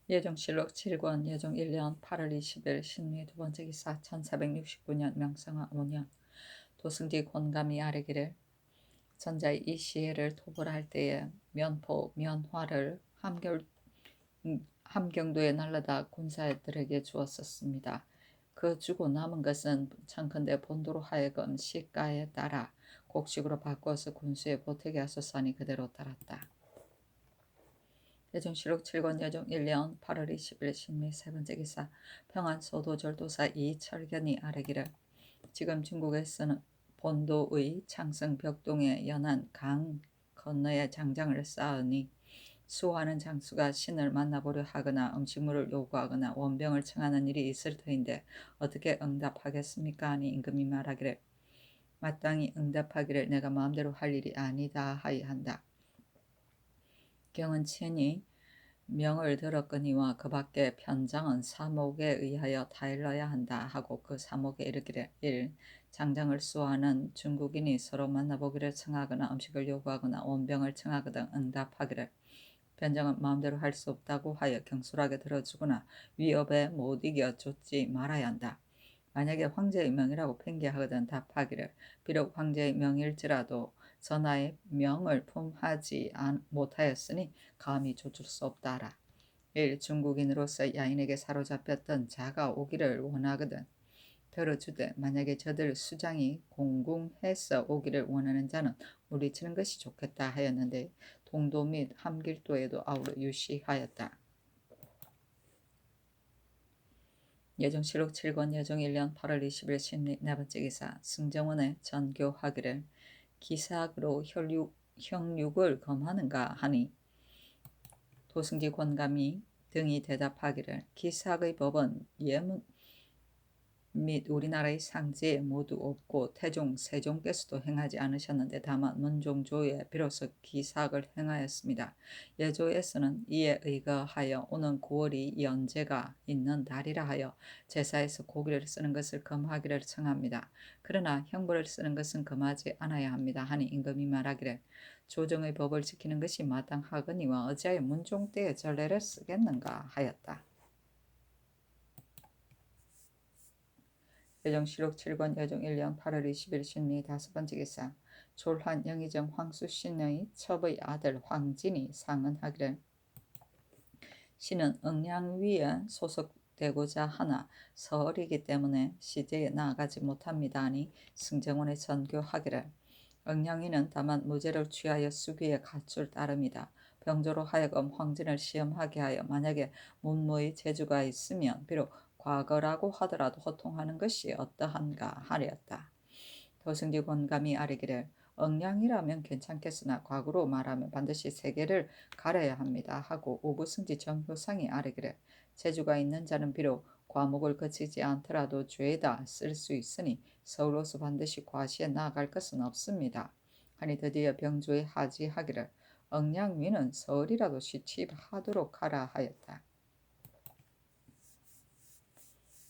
예종실록 7권 예종 1년 8월 20일 신미 두 번째 기사 1469년 명성하 5년 도승지 권감이 아뢰기를 전자의 이 시해를 토벌할 때에 면포 면화를 함경도에 날라다 군사들에게 주었었습니다. 그 주고 남은 것은 청컨대 본도로 하여금 시가에 따라 곡식으로 바꿔서 군수에 보태게 하소서하니 그대로 따랐다. 예종실록 7권 예종 1년 8월 20일 신미 세 번째 기사 평안소도절도사 이철견이 아뢰기를 지금 중국에서는 본도의 창성 벽동에 연한 강 건너에 장장을 쌓으니 수호하는 장수가 신을 만나보려 하거나 음식물을 요구하거나 원병을 청하는 일이 있을 터인데 어떻게 응답하겠습니까? 하니 임금이 말하기를 마땅히 응답하기를 내가 마음대로 할 일이 아니다 하이한다. 경은 친히 명을 들었거니와 그 밖에 편장은 사목에 의하여 다 일러야 한다 하고 그 사목에 이르기를 1. 장장을 수호하는 중국인이 서로 만나보기를 청하거나 음식을 요구하거나 원병을 청하거든 응답하기를 변장은 마음대로 할 수 없다고 하여 경솔하게 들어주거나 위협에 못 이겨 쫓지 말아야 한다. 만약에 황제의 명이라고 핑계하거든 답하기를 비록 황제의 명일지라도 전하의 명을 품하지 못하였으니 감히 쫓을 수 없다 하라. 1. 중국인으로서 야인에게 사로잡혔던 자가 오기를 원하거든 들어주되 만약에 저들 수장이 공궁해서 오기를 원하는 자는 물리치는 것이 좋겠다 하였는데 동도 및 함길도에도 아우러 유시하였다. 예종실록 7권 예종 1년 8월 20일 신리 네 번째 기사 승정원의 전교하기를 기사학으로 형육을 검하는가 하니 도승지 권감이 등이 대답하기를 기사학의 법은 예문 및 우리나라의 상지에 모두 없고 태종, 세종께서도 행하지 않으셨는데 다만 문종조에 비로소 기사학을 행하였습니다. 예조에서는 이에 의거하여 오는 9월이 연제가 있는 달이라 하여 제사에서 고기를 쓰는 것을 금하기를 청합니다. 그러나 형벌을 쓰는 것은 금하지 않아야 합니다. 하니 임금이 말하기를 조정의 법을 지키는 것이 마땅하거니와 어찌하여 문종 때의 전례를 쓰겠는가 하였다. 예종실록 7권 예종 1년 8월 20일 신리 다섯 번째 기사 졸환 영의정 황수신의 첩의 아들 황진이 상언하기를 신은 응양위에 소속되고자 하나 서얼이기 때문에 시제에 나아가지 못합니다 하니 승정원의 전교하기를 응양위는 다만 무죄를 취하여 수기에 갖출 따름이다. 병조로 하여금 황진을 시험하게 하여 만약에 문무의 재주가 있으면 비록 과거라고 하더라도 호통하는 것이 어떠한가 하였다. 도승지 권감이 아뢰기를 응양이라면 괜찮겠으나 과거로 말하면 반드시 세계를 가려야 합니다 하고 오부승지 정효상이 아뢰기를 재주가 있는 자는 비록 과목을 거치지 않더라도 죄다 쓸 수 있으니 서울로서 반드시 과시에 나아갈 것은 없습니다. 하니 드디어 병조에 하지하기를 응양위는 서울이라도 시취하도록 하라 하였다.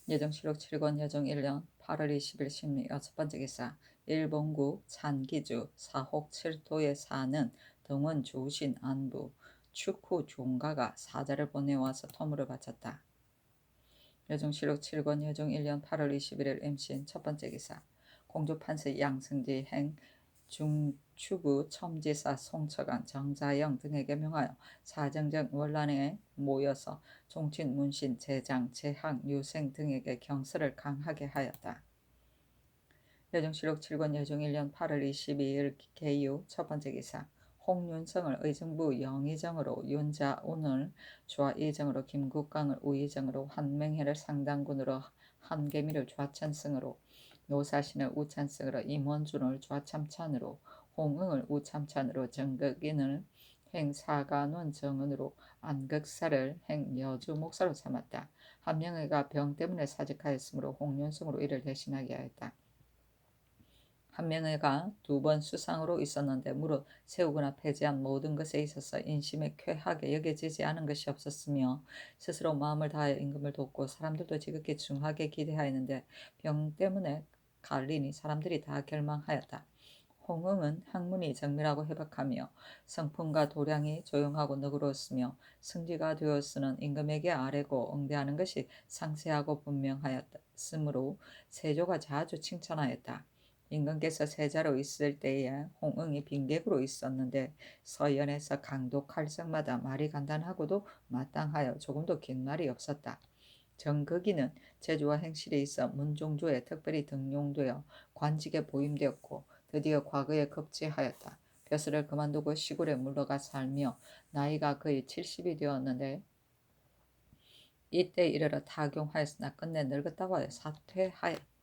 예종실록 7권 예종 1년 8월 20일 신미 여섯 번째 기사 일본국 찬기주 사혹 7도에 사는 등원 조신 안부 축후 종가가 사자를 보내와서 토물을 바쳤다. 예종실록 7권 예종 1년 8월 21일 임신 첫 번째 기사 공주판서 양승지 행 중추부 첨지사 송처관 정자영 등에게 명하여 사정정 원란에 모여서 종친 문신 제장 제항 유생 등에게 경서를 강하게 하였다. 예종실록 7권 예종 1년 8월 22일 개유 첫 번째 기사 홍윤성을 의정부 영의정으로 윤자운을 좌의정으로 김국강을 우의정으로 한맹회를 상당군으로 한계미를 좌찬승으로 노사신을 우찬승으로 임원준을 좌참찬으로 홍응을 우참찬으로 정극인을 행사관원 정은으로 안극사를 행여주 목사로 삼았다. 한명회가 병 때문에 사직하였으므로 홍윤성으로 이를 대신하게 하였다. 한명회가 2번 수상으로 있었는데 무릇 세우거나 폐지한 모든 것에 있어서 인심에 쾌하게 여겨지지 않은 것이 없었으며 스스로 마음을 다하여 임금을 돕고 사람들도 지극히 중하게 기대하였는데 병 때문에 갈리니 사람들이 다 결망하였다. 홍응은 학문이 정밀하고 해박하며 성품과 도량이 조용하고 너그러웠으며 승지가 되었으는 임금에게 아뢰고 응대하는 것이 상세하고 분명하였으므로 세조가 자주 칭찬하였다. 임금께서 세자로 있을 때에 홍응이 빈객으로 있었는데 서연에서 강도 칼성마다 말이 간단하고도 마땅하여 조금도 긴 말이 없었다. 정극이는 재주와 행실이 있어 문종조에 특별히 등용되어 관직에 보임되었고 드디어 과거에 급제하였다. 벼슬을 그만두고 시골에 물러가 살며 나이가 거의 70이 되었는데 이때 이르러 타경하였으나 끝내 늙었다고 하여 사퇴하였다.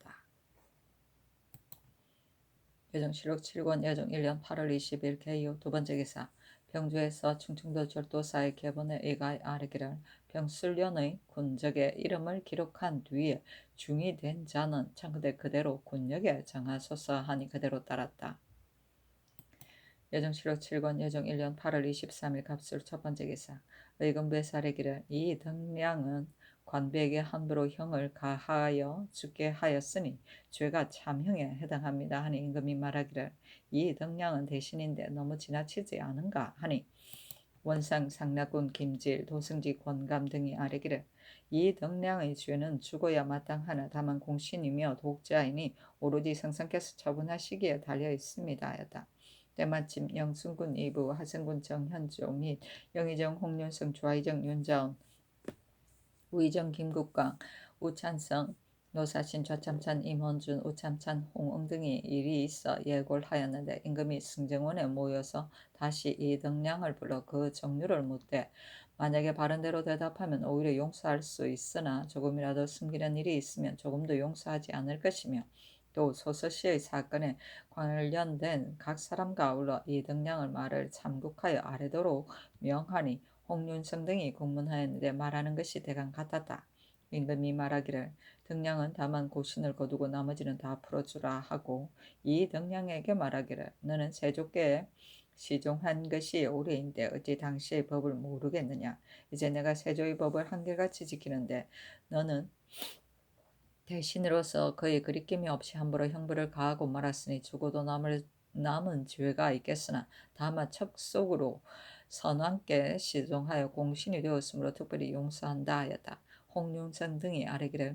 여정실록 7권 여정 1년 8월 20일 개요 두 번째 기사 병주에서 충청도 절도사의 계본에 의가 아뢰기를 병술련의 군적의 이름을 기록한 뒤에 중이 된 자는 청그대 그대로 군역에 정하소서 하니 그대로 따랐다. 여정실록 7권 여정 1년 8월 23일 갑술 첫 번째 기사 의금부에 사례기를 이 등량은 관배에게 함부로 형을 가하여 죽게 하였으니 죄가 참형에 해당합니다 하니 임금이 말하기를 이 등량은 대신인데 너무 지나치지 않은가 하니 원상 상납군 김질 도승지 권감 등이 아뢰기를 이 등량의 죄는 죽어야 마땅하나 다만 공신이며 독자이니 오로지 성상께서 처분하시기에 달려 있습니다 하였다. 때마침 영순군 이부 하승군 정현종 및 영의정 홍윤성 좌의정 윤자원 우의정 김국광 우찬성 노사신 좌참찬 임원준 우참찬 홍응 등이 일이 있어 예고를 하였는데 임금이 승정원에 모여서 다시 이 등량을 불러 그 정류를 묻되 만약에 바른대로 대답하면 오히려 용서할 수 있으나 조금이라도 숨기는 일이 있으면 조금도 용서하지 않을 것이며 또 소서시의 사건에 관련된 각 사람과 아울러 이 등량을 말을 참국하여 아뢰도록 명하니 홍윤성 등이 공문하였는데 말하는 것이 대강 같았다. 임금이 말하기를 등량은 다만 고신을 거두고 나머지는 다 풀어주라 하고 이 등량에게 말하기를 너는 세조께 시종한 것이 오래인데 어찌 당시의 법을 모르겠느냐. 이제 내가 세조의 법을 한결같이 지키는데 너는 대신으로서 그의 그리낌이 없이 함부로 형벌을 가하고 말았으니 죽어도 남은 죄가 있겠으나 다만 척속으로 선왕께 시종하여 공신이 되었으므로 특별히 용서한다 하였다. 홍윤성 등이 아뢰기를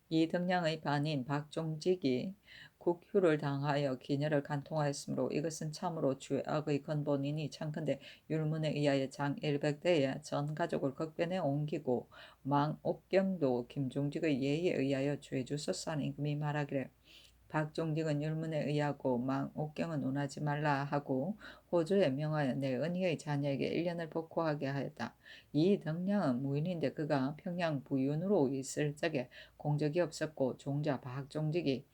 이 등량의 반인 박종직이 국휴를 당하여 기녀를 간통하였으므로 이것은 참으로 죄악의 근본이니 청컨대 율문에 의하여 장 100대에 전 가족을 극변에 옮기고 망옥경도 김종직의 예의에 의하여 죄주소서 하는 임금이 말하기를 박종직은 율문에 의하고 망옥경은 논하지 말라 하고 호조에 명하여 내 은희의 자녀에게 1년을 복호하게 하였다. 이 등량은 무인인데 그가 평양 부윤으로 있을 적에 공적이 없었고 종자 박종직이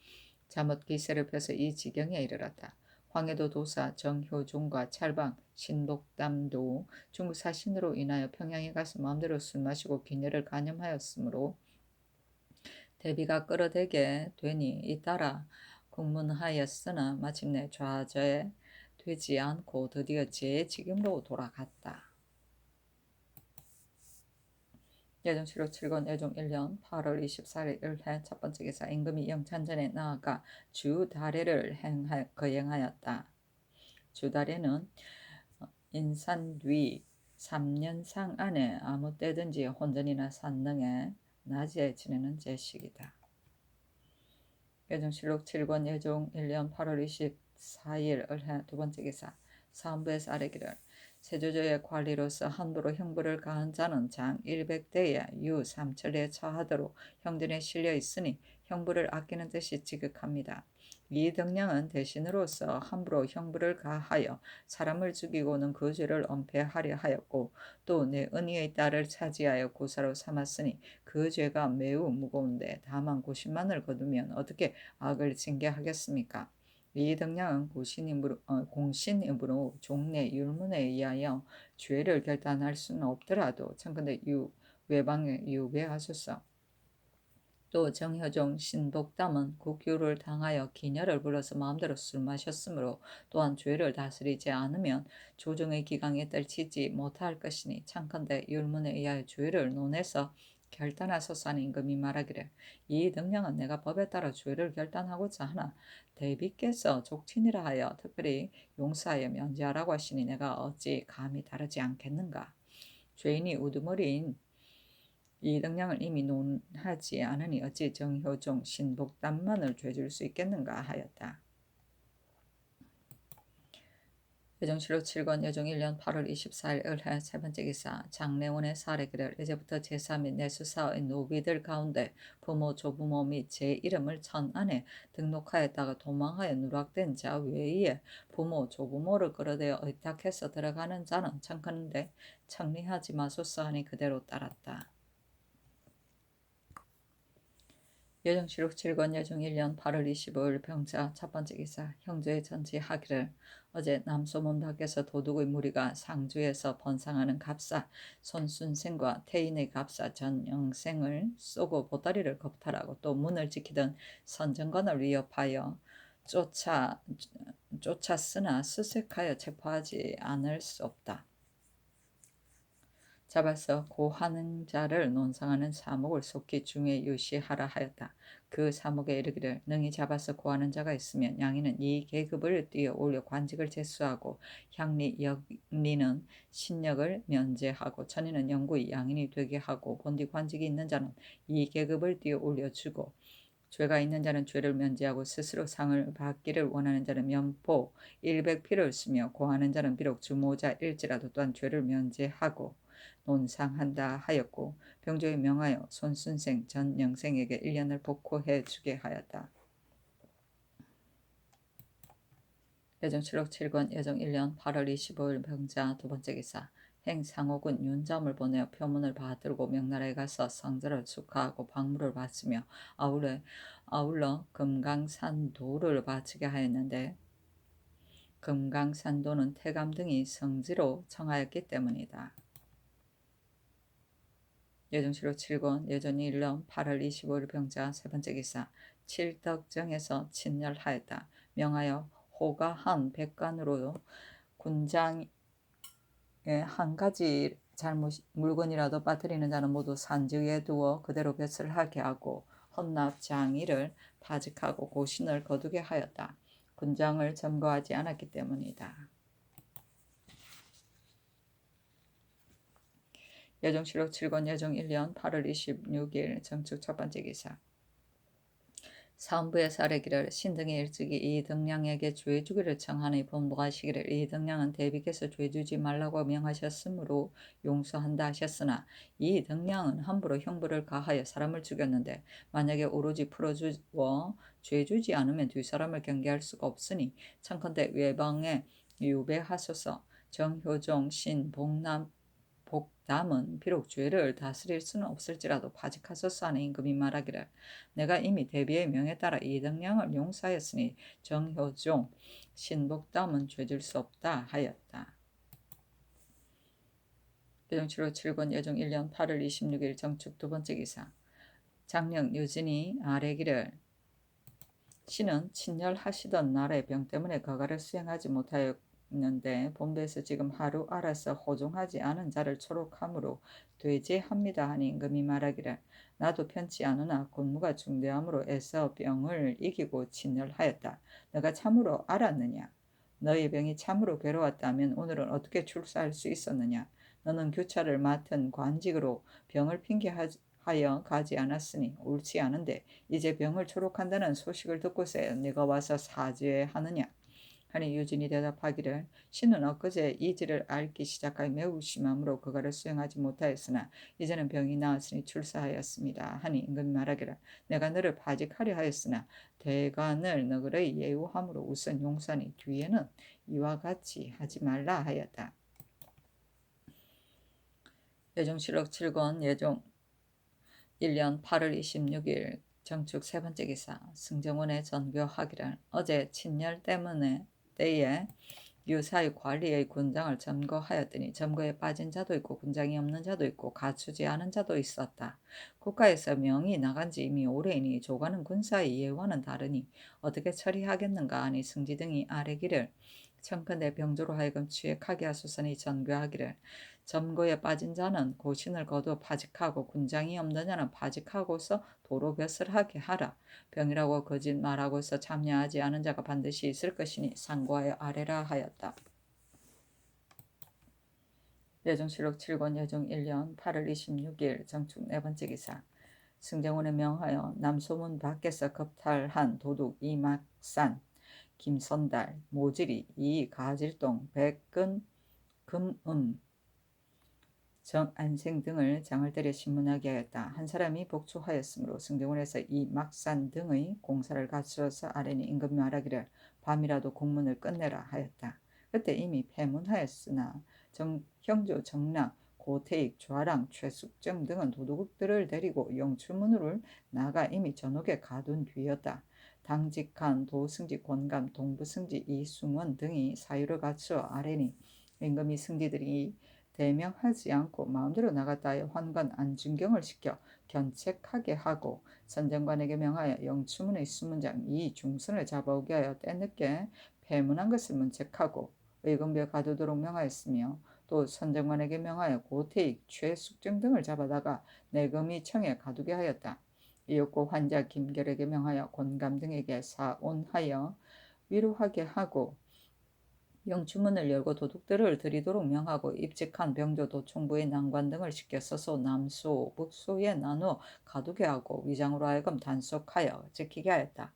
잘못 기세를 펴서 이 지경에 이르렀다. 황해도 도사 정효종과 찰방 신복담도 중국 사신으로 인하여 평양에 가서 마음대로 술 마시고 기녀를 간염하였으므로 대비가 끌어대게 되니 잇따라 국문하였으나 마침내 좌저에 되지 않고 드디어 제 직임으로 돌아갔다. 예정실록 7권 예종 1년 8월 24일 일해 첫 번째 기사 임금이 영찬전에 나아가 주다례를 거행하였다. 주다례는 인산 뒤 3년상 안에 아무 때든지 혼전이나 산능에 낮에 지내는 제식이다. 예정실록 7권 예종 1년 8월 24일 을해 두 번째 기사 사헌부에서 아뢰기를 세조조의 관리로서 함부로 형벌을 가한 자는 장 100대에 유 3천리에 처하도록 형전에 실려 있으니 형벌을 아끼는 듯이 지극합니다. 이 등량은 대신으로서 함부로 형벌을 가하여 사람을 죽이고는 그 죄를 엄폐하려 하였고 또 내 은희의 딸을 차지하여 고사로 삼았으니 그 죄가 매우 무거운데 다만 고신만을 거두면 어떻게 악을 징계하겠습니까? 이 등량은 공신이므로 종래 율문에 의하여 죄를 결단할 수는 없더라도 청컨대 외방에 유배하소서. 또 정효종 신복담은 국유를 당하여 기녀를 불러서 마음대로 술 마셨으므로 또한 죄를 다스리지 않으면 조정의 기강에 떨치지 못할 것이니 청컨대 율문에 의하여 죄를 논해서 결단하소서 하니 임금이 말하기를 이 등령은 내가 법에 따라 죄를 결단하고자 하나 대비께서 족친이라 하여 특별히 용서하여 면제하라고 하시니 내가 어찌 감히 다르지 않겠는가. 죄인이 우두머리인 이 등령을 이미 논하지 않으니 어찌 정효종 신복담만을 죄줄 수 있겠는가 하였다. 여정실록 7권 여정 1년 8월 24일 을해 세 번째 기사 장례원의 사례기를 이제부터 제사 및 내수사의 노비들 가운데 부모 조부모 및 제 이름을 천 안에 등록하였다가 도망하여 누락된 자 외에 부모 조부모를 끌어대어 의탁해서 들어가는 자는 청컨대 청리하지 마소서 하니 그대로 따랐다. 여정실록 7권 여정 1년 8월 25일 병자 첫 번째 기사 형제의 전지하기를 어제 남소문 밖에서 도둑의 무리가 상주에서 번상하는 갑사 손순생과 태인의 갑사 전영생을 쏘고 보따리를 겁탈하고 또 문을 지키던 선정관을 위협하여 쫓았으나 수색하여 체포하지 않을 수 없다. 잡아서 고하는 자를 논상하는 사목을 속히 중에 유시하라 하였다. 그 사목에 이르기를 능히 잡아서 고하는 자가 있으면 양이는 이 계급을 뛰어 올려 관직을 제수하고 향리 역리는 신역을 면제하고 천인은 영구히 양인이 되게 하고 본디 관직이 있는 자는 이 계급을 뛰어 올려주고 죄가 있는 자는 죄를 면제하고 스스로 상을 받기를 원하는 자는 면포 100피를 쓰며 고하는 자는 비록 주모자일지라도 또한 죄를 면제하고 논상한다 하였고 병조에 명하여 손순생 전 영생에게 1년을 복호해 주게 하였다. 여정실록 7권 여정 1년 8월 25일 병자 두 번째 기사 행상옥은 윤점을 보내어 표문을 받들고 명나라에 가서 성절을 축하하고 박물을 바치며 아울러 금강산도를 바치게 하였는데 금강산도는 태감 등이 성지로 청하였기 때문이다. 여정실록 7권 여정 1년 8월 25일 병자 세 번째 기사 칠덕정에서 친열하였다. 명하여 호가 한 백관으로 군장에 한 가지 물건이라도 빠뜨리는 자는 모두 산지에 두어 그대로 벼슬하게 하고 헌납장의를 파직하고 고신을 거두게 하였다. 군장을 점거하지 않았기 때문이다. 여정실록 7권 여정 1년 8월 26일 정축 첫 번째 기사 사헌부의 사례기를 신등이 일찍이 이 등량에게 죄주기를 청하니 본보하시기를 이 등량은 대비께서 죄주지 말라고 명하셨으므로 용서한다 하셨으나 이 등량은 함부로 형벌을 가하여 사람을 죽였는데 만약에 오로지 풀어주어 죄주지 않으면 뒷사람을 경계할 수가 없으니 청컨대 외방에 유배하소서. 정효종 복담은 비록 죄를 다스릴 수는 없을지라도 파직하소서 하는 임금이 말하기를 내가 이미 대비의 명에 따라 이 등량을 용서하였으니 정효종 신복담은 죄질 수 없다 하였다. 여정실록 7권 여정 1년 8월 26일 정축 두 번째 기사 장령 유진이 아뢰기를 신은 친열하시던 날의 병 때문에 거가를 수행하지 못하였는데 본배에서 지금 하루 알아서 호종하지 않은 자를 초록함으로 되제합니다 하니 임금이 말하기를 나도 편치 않으나 군무가 중대함으로 애써 병을 이기고 친열하였다. 너가 참으로 알았느냐? 너희 병이 참으로 괴로웠다면 오늘은 어떻게 출사할 수 있었느냐? 너는 교차를 맡은 관직으로 병을 핑계하여 가지 않았으니 옳지 않은데 이제 병을 초록한다는 소식을 듣고서야 네가 와서 사죄하느냐 하니 유진이 대답하기를 신은 엊그제 이지를 앓기 시작하여 매우 심함으로 그가를 수행하지 못하였으나 이제는 병이 나았으니 출사하였습니다 하니 임금이 말하기를 내가 너를 파직하려 하였으나 대관을 너를 예우함으로 우선 용서하니 뒤에는 이와 같이 하지 말라 하였다. 여정실록 7권 여정 1년 8월 26일 정축 세 번째 기사 승정원의 전교하기를 어제 친열 때에 유사의 관리의 군장을 점거하였더니 점거에 빠진 자도 있고 군장이 없는 자도 있고 갖추지 않은 자도 있었다. 국가에서 명이 나간 지 이미 오래이니 조가는 군사의 예와는 다르니 어떻게 처리하겠는가 하니 승지 등이 아뢰기를 청컨대 병조로 하여금 취획하게 하소서니 전교하기를 점거에 빠진 자는 고신을 거두어 파직하고 군장이 없는 자는 파직하고서 도로벼슬 하게 하라. 병이라고 거짓 말하고서 참여하지 않은 자가 반드시 있을 것이니 상고하여 아뢰라 하였다. 예종실록 7권 예종 1년 8월 26일 정축 네 번째 기사. 승정원에 명하여 남소문 밖에서 겁탈한 도둑 이막산, 김선달, 모지리, 이가질동, 백근, 금음, 정안생 등을 장을 때려 신문하게 하였다. 한 사람이 복초하였으므로 승정원에서 이막산 등의 공사를 갖추어서 아뢰니 임금 말하기를 밤이라도 공문을 끝내라 하였다. 그때 이미 폐문하였으나 형조, 정락, 고태익, 좌랑, 최숙정 등은 도둑들을 데리고 영출문으로 나가 이미 전옥에 가둔 뒤였다. 당직한 도승지, 권감, 동부승지, 이승원 등이 사유를 갖추어 아뢰니 임금이 승지들이 대명하지 않고 마음대로 나갔다 하여 환관 안중경을 시켜 견책하게 하고 선정관에게 명하여 영추문의 수문장 이중선을 잡아오게 하여 때늦게 폐문한 것을 문책하고 의금부에 가두도록 명하였으며 또 선정관에게 명하여 고태익, 최숙정 등을 잡아다가 내금이 청에 가두게 하였다. 이윽고 환자 김결에게 명하여 권감 등에게 사온하여 위로하게 하고 영주문을 열고 도둑들을 들이도록 명하고 입직한 병조 도총부의 난관 등을 시켜 서소 남소 북소에 나누어 가두게 하고 위장으로 하여금 단속하여 지키게 하였다.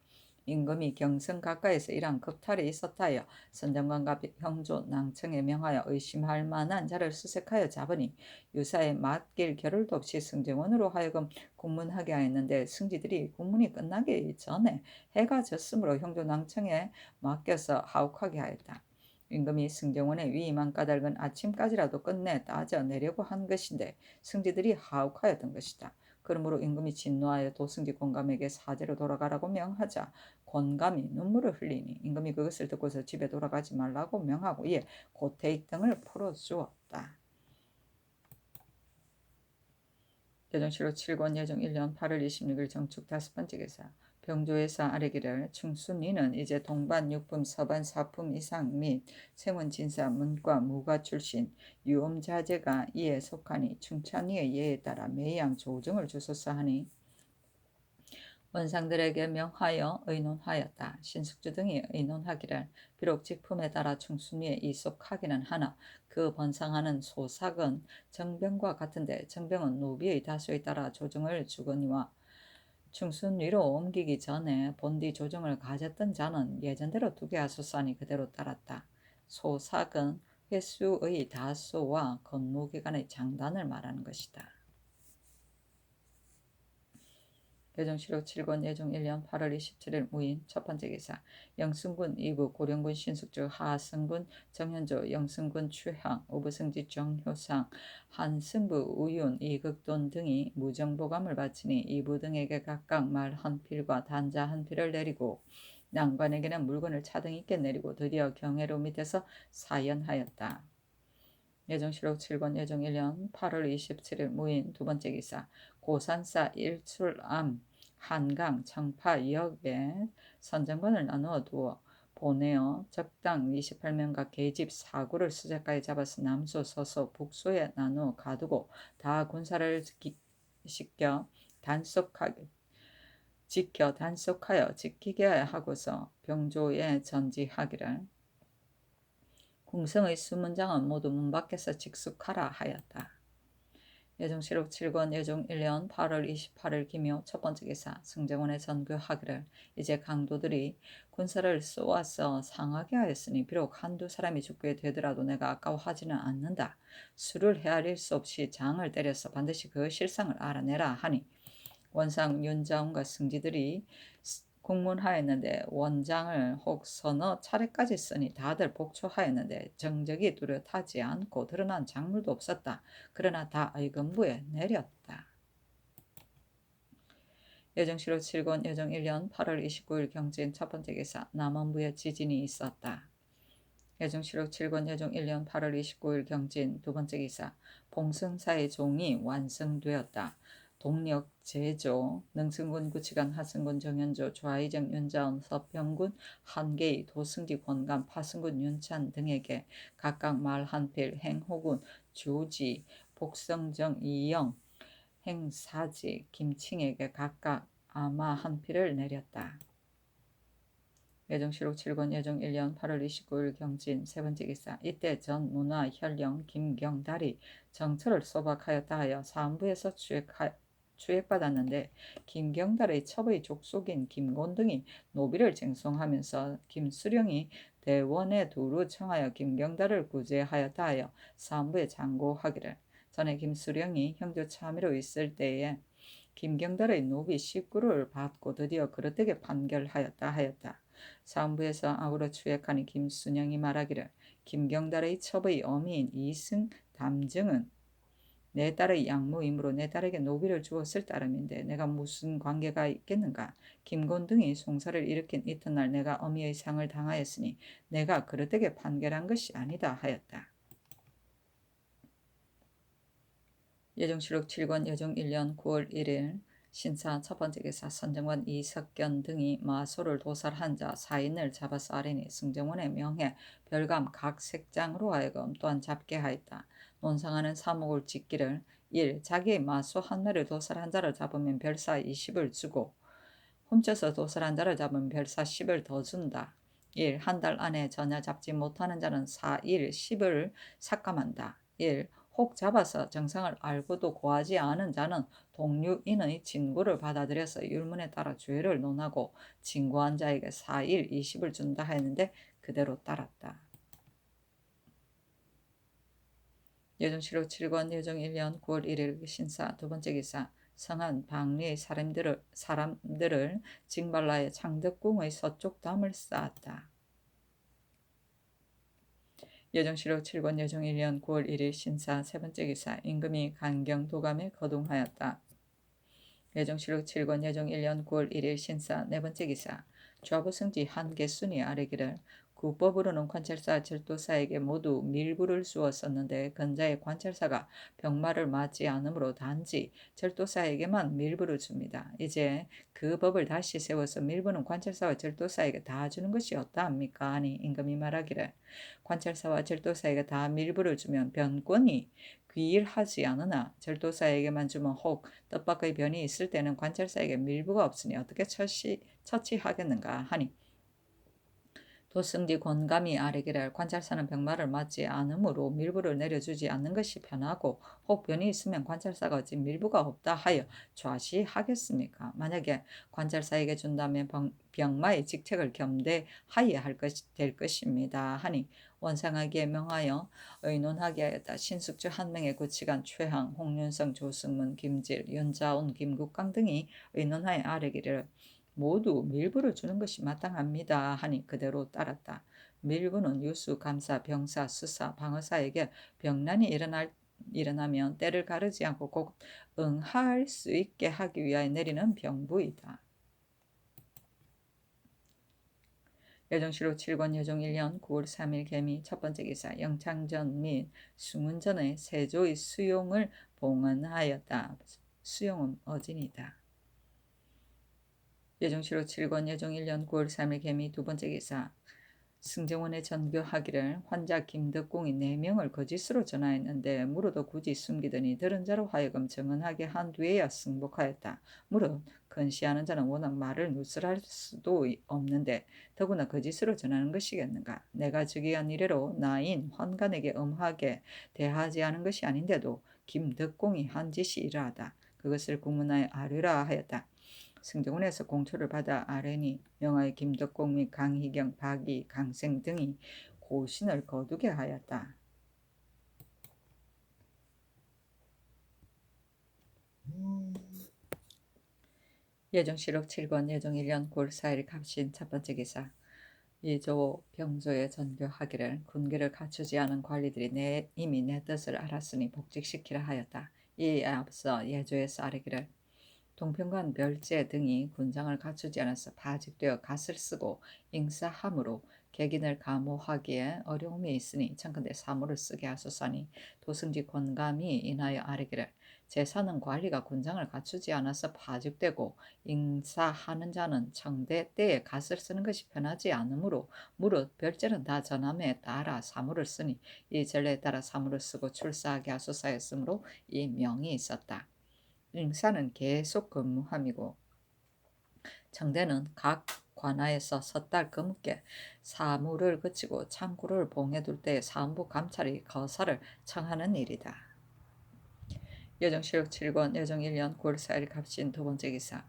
임금이 경성 가까이서 이러한 겁탈이 있었다 하여 선정관과 형조 낭청에 명하여 의심할 만한 자를 수색하여 잡으니 유사에 맡길 겨를도 없이 승정원으로 하여금 공문하게 하였는데 승지들이 공문이 끝나기 전에 해가 졌으므로 형조 낭청에 맡겨서 하옥하게 하였다. 임금이 승정원의 위임한 까닭은 아침까지라도 끝내 따져내려고 한 것인데 승지들이 하옥하였던 것이다. 그러므로 임금이 진노하여 도승지 권감에게 사제로 돌아가라고 명하자 권감이 눈물을 흘리니 임금이 그것을 듣고서 집에 돌아가지 말라고 명하고 이에 고태익 등을 풀어주었다. 예정실록 7권 예정 1년 8월 26일 정축 5번째 기사. 병조에서 아뢰기를 충순이는 이제 동반, 육품, 서반, 사품 이상 및 생원, 진사, 문과, 무과 출신 유엄자제가 이에 속하니 충찬이의 예에 따라 매양 조정을 주소서 하니 원상들에게 명하여 의논하였다. 신숙주 등이 의논하기를 비록 직품에 따라 충순이에 이속하기는 하나 그 번상하는 소삭은 정병과 같은데 정병은 노비의 다수에 따라 조정을 주거니와 충순위로 옮기기 전에 본디 조정을 가졌던 자는 예전대로 두게 하소서 하니 그대로 따랐다. 소삭은 횟수의 다수와 건무기간의 장단을 말하는 것이다. 예정실록 7권 예종 1년 8월 27일 무인 첫 번째 기사. 영승군 이부 고령군 신숙주 하승군 정현조 영승군 추향 우부승지 정효상 한승부 우윤 이극돈 등이 무정보감을 바치니 이부 등에게 각각 말 한 필과 단자 한 필을 내리고 난관에게는 물건을 차등 있게 내리고 드디어 경회로 밑에서 사연하였다. 예정실록 7권 예정 1년 8월 27일 무인 두 번째 기사. 고산사 일출암 한강 청파역에 선정관을 나누어 두어 보내어 적당 28명과 계집 4구를 수색하여 잡아서 남소 서소 북소에 나누어 가두고 다 군사를 지켜 단속하여 지키게 하고서 병조에 전지하기를 궁성의 수문장은 모두 문 밖에서 직숙하라 하였다. 예정실록 7권 예종 1년 8월 28일 기묘 첫 번째 기사. 승정원에 전교하기를 이제 강도들이 군사를 쏘아서 상하게 하였으니 비록 한두 사람이 죽게 되더라도 내가 아까워하지는 않는다. 수를 헤아릴 수 없이 장을 때려서 반드시 그 실상을 알아내라 하니 원상 윤자원과 승지들이 공문하였는데 원장을 혹 서너 차례까지 쓰니 다들 복초하였는데 정적이 뚜렷하지 않고 드러난 작물도 없었다. 그러나 다 의금부에 내렸다. 예정실록 7권 예정 1년 8월 29일 경진 첫 번째 기사. 남원부에 지진이 있었다. 예정실록 7권 예정 1년 8월 29일 경진 두 번째 기사. 봉승사의 종이 완성되었다. 동력 제조 능승군 구치관 하승군 정현조 좌의정 윤자원 서평군 한계희 도승지 권감 파승군 윤찬 등에게 각각 말 한 필 행호군 조지, 복성정, 이영, 행사지, 김칭에게 각각 아마 한 피를 내렸다. 예정실록 7권 예정 1년 8월 29일 경진 세 번째 기사. 이때 전 문화 현령 김경달이 정처를 소박하였다 하여 사무부에서 추액받았는데 김경달의 첩의 족속인 김곤등이 노비를 쟁송하면서 김수령이 대원에 두루 청하여 김경달을 구제하였다 하여 사무부에 장고하기를. 전에 김수령이 형조 참의로 있을 때에 김경달의 노비 식구를 받고 드디어 그릇되게 판결하였다 하였다. 사무부에서 아우러 추액하니 김순영이 말하기를 김경달의 첩의 어미인 이승 담증은 내 딸의 양모이므로 내 딸에게 노비를 주었을 따름인데 내가 무슨 관계가 있겠는가. 김곤등이 송사를 일으킨 이튿날 내가 어미의 상을 당하였으니 내가 그릇되게 판결한 것이 아니다 하였다. 예정실록 7권 예정 1년 9월 1일 신사 첫 번째 기사. 선정관 이석견 등이 마소를 도살한 자 4인을 잡아서 아뢰니 승정원의 명해 별감 각 색장으로 하여금 또한 잡게 하였다. 논상하는 사목을 짓기를 1. 자기의 마소 한 마리를 도살한 자를 잡으면 별사 20을 주고 훔쳐서 도살한 자를 잡으면 별사 10을 더 준다. 1. 한 달 안에 전혀 잡지 못하는 자는 4일 10을 삭감한다. 1. 혹 잡아서 정상을 알고도 고하지 않은 자는 동류인의 진구를 받아들여서 율문에 따라 죄를 논하고 진구한 자에게 4일 20을 준다 하였는데 그대로 따랐다. 예정실록 7권 예정 1년 9월 1일 신사 두 번째 기사. 성한 방리의 사람들을 징발라에 창덕궁의 서쪽 담을 쌓았다. 예정실록 7권 예정 1년 9월 1일 신사 세 번째 기사. 임금이 간경도감에 거동하였다. 예정실록 7권 예정 1년 9월 1일 신사 네 번째 기사. 좌부승지 한계순이 아뢰기를 구법으로는 관찰사 절도사에게 모두 밀부를 주었었는데 근자의 관찰사가 병마를 맞지 않으므로 단지 절도사에게만 밀부를 줍니다. 이제 그 법을 다시 세워서 밀부는 관찰사와 절도사에게 다 주는 것이 어떠합니까? 하니 임금이 말하기를 관찰사와 절도사에게 다 밀부를 주면 변권이 귀일하지 않으나 절도사에게만 주면 혹 뜻밖의 변이 있을 때는 관찰사에게 밀부가 없으니 어떻게 처치하겠는가 하니 도승지 권감이 아뢰기를 관찰사는 병마를 맞지 않으므로 밀부를 내려주지 않는 것이 편하고 혹 변이 있으면 관찰사가 어찌 밀부가 없다 하여 좌시하겠습니까? 만약에 관찰사에게 준다면 병마의 직책을 겸대하여야 될 것입니다. 하니 원상하기에 명하여 의논하게 하였다. 신숙주 한 명의 구치관 최항, 홍윤성, 조승문, 김질, 윤자온, 김국강 등이 의논하여 아뢰기를 모두 밀부를 주는 것이 마땅합니다. 하니 그대로 따랐다. 밀부는 유수, 감사, 병사, 수사, 방어사에게 병난이 일어나면 때를 가르지 않고 꼭 응할 수 있게 하기 위하여 내리는 병부이다. 예정실록 7권 예정 1년 9월 3일 개미 첫 번째 기사. 영창전 및 숭은전의 세조의 수용을 봉헌하였다. 수용은 어진이다. 예정실록 7권 예정 1년 9월 3일 개미 두 번째 기사. 승정원에 전교하기를 환자 김덕공이 4명을 거짓으로 전하였는데 무릇도 굳이 숨기더니 들은 자로 하여금 정언하게 한 뒤에야 승복하였다. 무릇 건시하는 자는 워낙 말을 누설할 수도 없는데 더구나 거짓으로 전하는 것이겠는가. 내가 즉위한 이래로 나인 환관에게 엄하게 대하지 않은 것이 아닌데도 김덕공이 한 짓이 이러하다. 그것을 국문하에 아뢰라 하였다. 승정원에서 공초를 받아 아뢰니 명하의 김덕공 및 강희경, 박이, 강생 등이 고신을 거두게 하였다. 예정실록 7권 예정 1년 9월 4일 갑신 첫 번째 기사. 예조 병조에 전교하기를 군기를 갖추지 않은 관리들이 이미 내 뜻을 알았으니 복직시키라 하였다. 이에 앞서 예조에서 아뢰기를 동평관 멸제 등이 군장을 갖추지 않아서 파직되어 갓을 쓰고 인사함으로 객인을 감호하기에 어려움이 있으니 청컨대 사무를 쓰게 하소서니 도승지 권감이 인하여 아뢰기를 제사는 관리가 군장을 갖추지 않아서 파죽되고 인사하는 자는 청대 때에 갓을 쓰는 것이 편하지 않으므로 무릇 별제는 다 전함에 따라 사물을 쓰니 이 전례에 따라 사물을 쓰고 출사하게 하소서였으므로 이 명이 있었다. 인사는 계속 근무함이고 청대는 각 관하에서 섣달 그묻게 사무를 그치고 창구를 봉해둘 때 사헌부 감찰이 거사를 청하는 일이다. 여정실록 7권 여정 1년 9월 4일 갑신 두 번째 기사.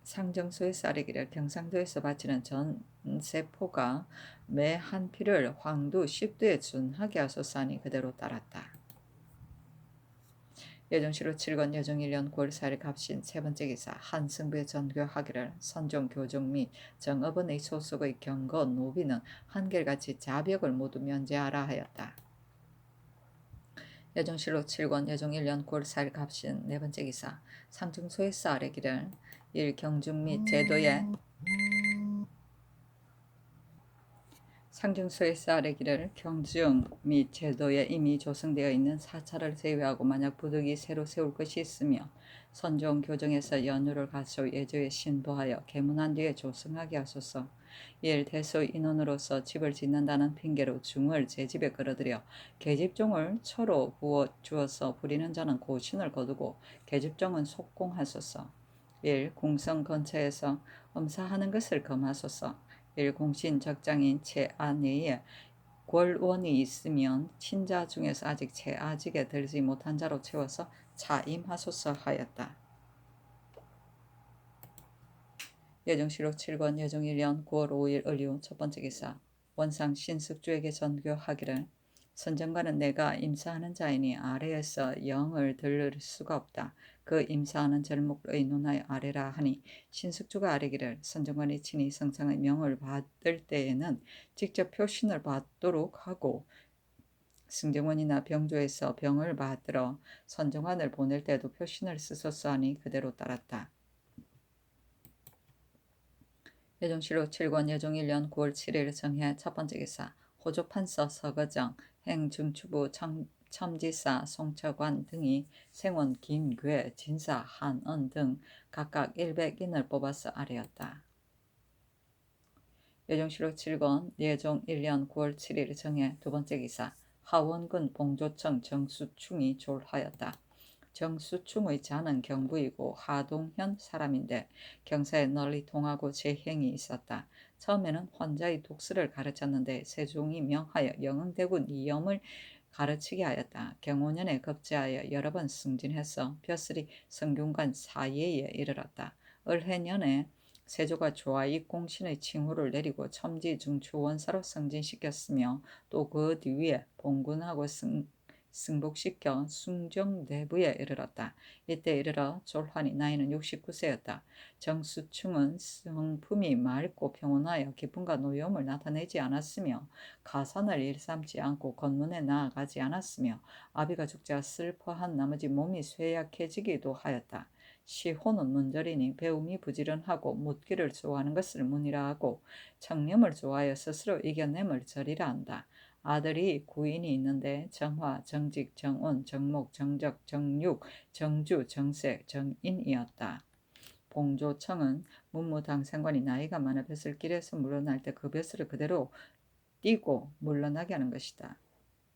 상정소에서 아래기를 경상도에서 바치는 전세포가 매 한 피를 황두 10두에 준하게 하소서 하니 그대로 따랐다. 여정실록 7권 여정 1년 9월 4일 갑신 세 번째 기사. 한승부에 전교하기를 선종 교정 및 정업원의 소속의 경거 노비는 한결같이 자벽을 모두 면제하라 하였다. 여정실록 7권 여정 1년 9월 4일 갑신 네 번째 기사. 상정소에서 아래기를 1. 경중 및 제도에 상정소에서 아래기를 경중 및 제도에 이미 조성되어 있는 사찰을 제외하고 만약 부득이 새로 세울 것이 있으며 선종 교정에서 연유를 갖춰 예조에 신보하여 개문한 뒤에 조성하게 하소서. 1. 대소 인원으로서 집을 짓는다는 핑계로 중을 제 집에 끌어들여 계집종을 처로 부어 주어서 부리는 자는 고신을 거두고 계집종은 속공하소서. 1. 궁성 근처에서 엄사하는 것을 금하소서. 1. 공신 적장인 채아내에 권원이 있으면 친자 중에서 아직 채아직에 들지 못한 자로 채워서 차임하소서 하였다. 여정실록 7권 여정 1년 9월 5일 을류 첫 번째 기사. 원상 신숙주에게 전교하기를 선정관은 내가 임사하는 자이니 아래에서 영을 들을 수가 없다. 그 임사하는 절목의 눈의 아래라 하니 신숙주가 아뢰기를 선정관이 친히 성상의 명을 받을 때에는 직접 표신을 받도록 하고 승정원이나 병조에서 병을 받들어 선정관을 보낼 때도 표신을 쓰소서 하니 그대로 따랐다. 여정실록 7권 여정 1년 9월 7일 정해 첫 번째 기사. 호조판서 서거정 행중추부 첨지사 송처관 등이 생원 김괴 진사 한언 등 각각 100인을 뽑아서 아뢰었다. 여정실록 7권 예종 1년 9월 7일 정해 두 번째 기사. 하원군 봉조청 정수충이 졸하였다. 정수충의 자는 경부이고 하동현 사람인데 경사에 널리 통하고 재행이 있었다. 처음에는 환자의 독수를 가르쳤는데 세종이 명하여 영흥대군 이염을 가르치게 하였다. 경호년에 급제하여 여러 번 승진해서 벼슬이 성균관 사예에 이르렀다. 을해년에 세조가 조아익 공신의 칭호를 내리고 첨지중추원사로 승진시켰으며 또 그 뒤에 봉군하고 승복시켜 숭정대부에 이르렀다. 이때 이르러 졸환이 나이는 69세였다. 정수충은 성품이 맑고 평온하여 기쁨과 노여움을 나타내지 않았으며 가산을 일삼지 않고 건문에 나아가지 않았으며 아비가 죽자 슬퍼한 나머지 몸이 쇠약해지기도 하였다. 시호는 문절이니 배움이 부지런하고 묻기를 좋아하는 것을 문이라 하고 청렴을 좋아하여 스스로 이겨냄을 절이라 한다. 아들이 9인이 있는데 정화, 정직, 정운, 정목, 정적, 정육, 정주, 정색, 정인이었다. 봉조청은 문무당상관이 나이가 많아 벼슬길에서 물러날 때 그 벼슬을 그대로 띄고 물러나게 하는 것이다.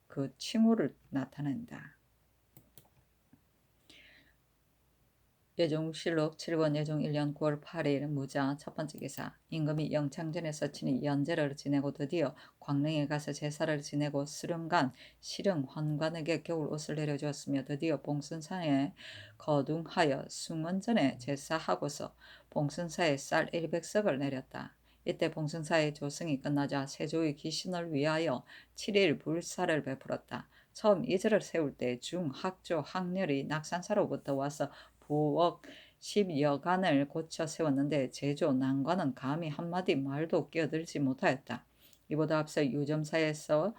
그 칭호를 나타낸다. 여종실록 7권 여종 1년 9월 8일 무자 첫 번째 기사. 임금이 영창전에서 친히 연제를 지내고 드디어 광릉에 가서 제사를 지내고 수령관 실령 환관에게 겨울 옷을 내려주었으며 드디어 봉선사에 거둥하여 숭원전에 제사하고서 봉선사에 쌀 100석을 내렸다. 이때 봉선사의 조승이 끝나자 세조의 기신을 위하여 7일 불사를 베풀었다. 처음 이절을 세울 때 중학조 학렬이 낙산사로부터 와서 부엌 10여간을 고쳐 세웠는데 제조 난관은 감히 한마디 말도 끼어들지 못하였다. 이보다 앞서 유점사에서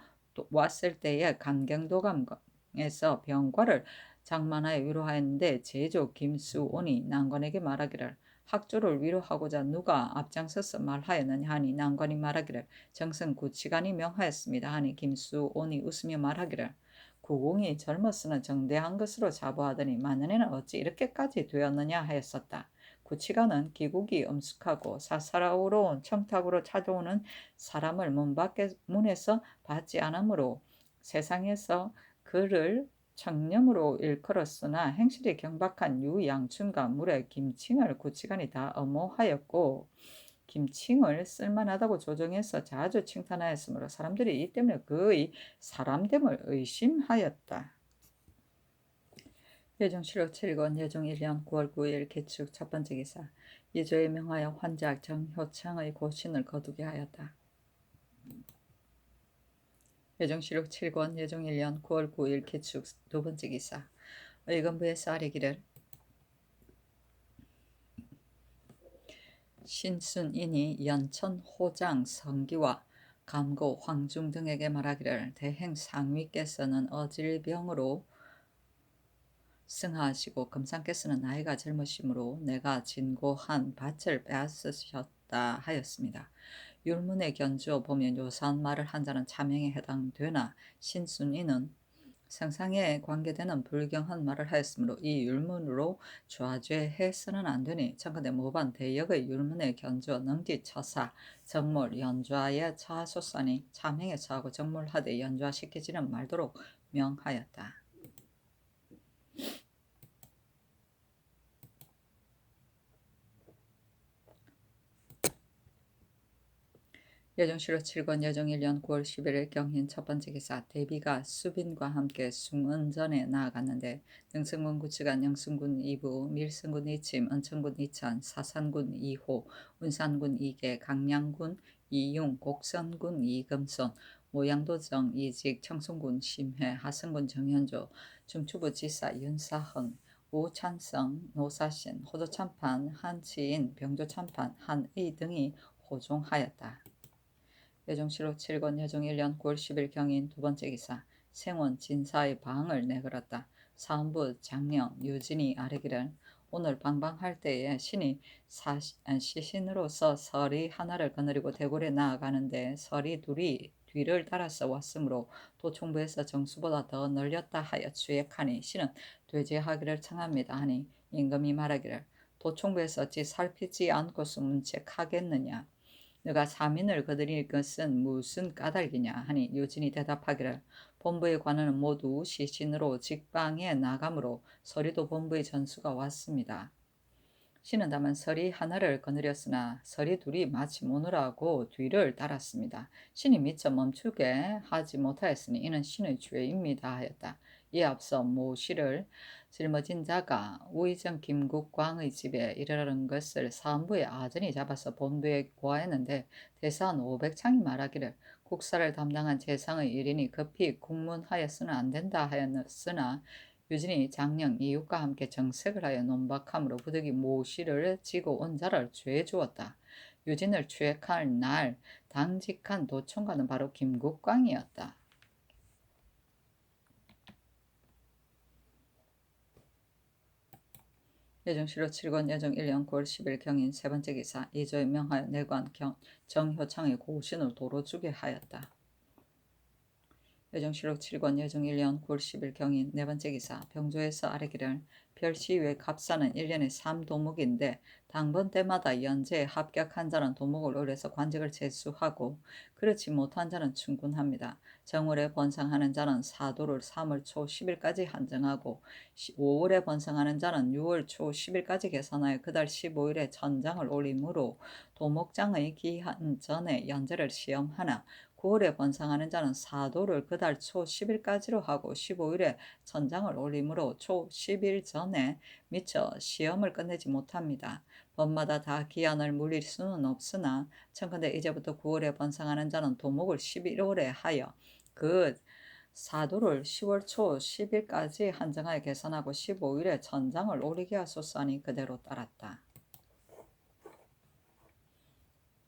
왔을 때에 간경도감에서 병과를 장만하여 위로하였는데 제조 김수온이 난관에게 말하기를 학조를 위로하고자 누가 앞장서서 말하였느냐 하니 난관이 말하기를 정승 구치관이 명하였습니다 하니 김수온이 웃으며 말하기를 구공이 젊었으나 정대한 것으로 자부하더니 만년에는 어찌 이렇게까지 되었느냐 하였었다. 구치관은 기국이 엄숙하고 사사로운 청탁으로 찾아오는 사람을 문에서 받지 않으므로 세상에서 그를 청렴으로 일컬었으나 행실이 경박한 유양춘과 물의 김칭을 구치관이 다 엄호하였고 김칭을 쓸만하다고 조정해서 자주 칭찬하였으므로 사람들이 이 때문에 그의 사람됨을 의심하였다. 예종실록 7권 예종 1년 9월 9일 개축 첫 번째 기사. 예조에 명하여 환작 정효창의 고신을 거두게 하였다. 예종실록 7권 예종 1년 9월 9일 개축 두 번째 기사. 의건부에서 아뢰기를 신순인이 연천 호장 성기와 감고 황중 등에게 말하기를 대행 상위께서는 어질병으로 승하하시고 금상께서는 나이가 젊으시므로 내가 진고한 밭을 빼앗으셨다 하였습니다. 율문에 견주어 보면 요사한 말을 한 자는 차명에 해당되나 신순이는 생상에 관계되는 불경한 말을 하였으므로 이 율문으로 좌죄해서는 안 되니 청컨대 모반 대역의 율문에 견주어 능지처사 정몰 연좌에 처하소사니 차명에 처하고 정몰하되 연좌시키지는 말도록 명하였다. 예종실록 7권 예종 1년 9월 11일 경흰 첫 번째 기사. 대비가 수빈과 함께 숭은전에 나아갔는데 능승군 구치관 영승군 2부 밀승군 2침 은천군 2천 사산군 2호 운산군 2개 강량군 2용 곡선군 2금손 모양도정 2직 청송군 심회 하승군 정현조 중추부 지사 윤사헌 우찬성 노사신 호조참판 한치인 병조참판 한의 등이 호종하였다. 예종실록 7권 예종 1년 9월 10일 경인 두 번째 기사. 생원 진사의 방을 내걸었다. 사헌부 장령 유진이 아뢰기를 오늘 방방할 때에 신이 시신으로서 서리 하나를 거느리고 대궐에 나아가는데 서리 둘이 뒤를 따라서 왔으므로 도총부에서 정수보다 더 널렸다 하여 추액하니 신은 되제하기를 청합니다 하니 임금이 말하기를 도총부에서 어찌 살피지 않고서 문책하겠느냐. 너가 사민을 거느릴 것은 무슨 까닭이냐 하니 유진이 대답하기를 본부의 관원은 모두 시신으로 직방에 나가므로 서리도 본부의 전수가 왔습니다. 신은 다만 서리 하나를 거느렸으나 서리 둘이 마침 오느라고 뒤를 따랐습니다. 신이 미처 멈추게 하지 못하였으니 이는 신의 죄입니다 하였다. 이에 앞서 모시를 짊어진 자가 우의정 김국광의 집에 이르는 것을 사헌부의 아전이 잡아서 본부에 고하였는데 대사한 500창이 말하기를 국사를 담당한 재상의 일인이 급히 국문하였으나 안 된다 하였으나 유진이 장령 이웃과 함께 정색을 하여 논박함으로 부득이 모시를 지고 온 자를 죄 주었다. 유진을 추액할 날 당직한 도청관은 바로 김국광이었다. 예종실록 7권 예종 1년 9월 10일 경인 세 번째 기사. 이조에 명하여 내관 정효창의 고신을 도로 주게 하였다. 예종실록 7권 예종 1년 9월 10일 경인 네 번째 기사. 병조에서 아뢰기를 별시외 갑사는 1년에 3도목인데 당번 때마다 연제에 합격한 자는 도목을 의뢰해서 관직을 제수하고 그렇지 못한 자는 충군합니다. 정월에 번성하는 자는 4도를 3월 초 10일까지 한정하고 5월에 번성하는 자는 6월 초 10일까지 계산하여 그달 15일에 전장을 올리므로 도목장의 기한 전에 연제를 시험하나 9월에 번성하는 자는 4도를 그달 초 10일까지로 하고 15일에 전장을 올리므로 초 10일 전에 미처 시험을 끝내지 못합니다. 번마다 다 기한을 물릴 수는 없으나 청컨대 이제부터 9월에 번성하는 자는 도목을 11월에 하여 그 4도를 10월 초 10일까지 한정하여 계산하고 15일에 전장을 올리게 하소서하니 그대로 따랐다.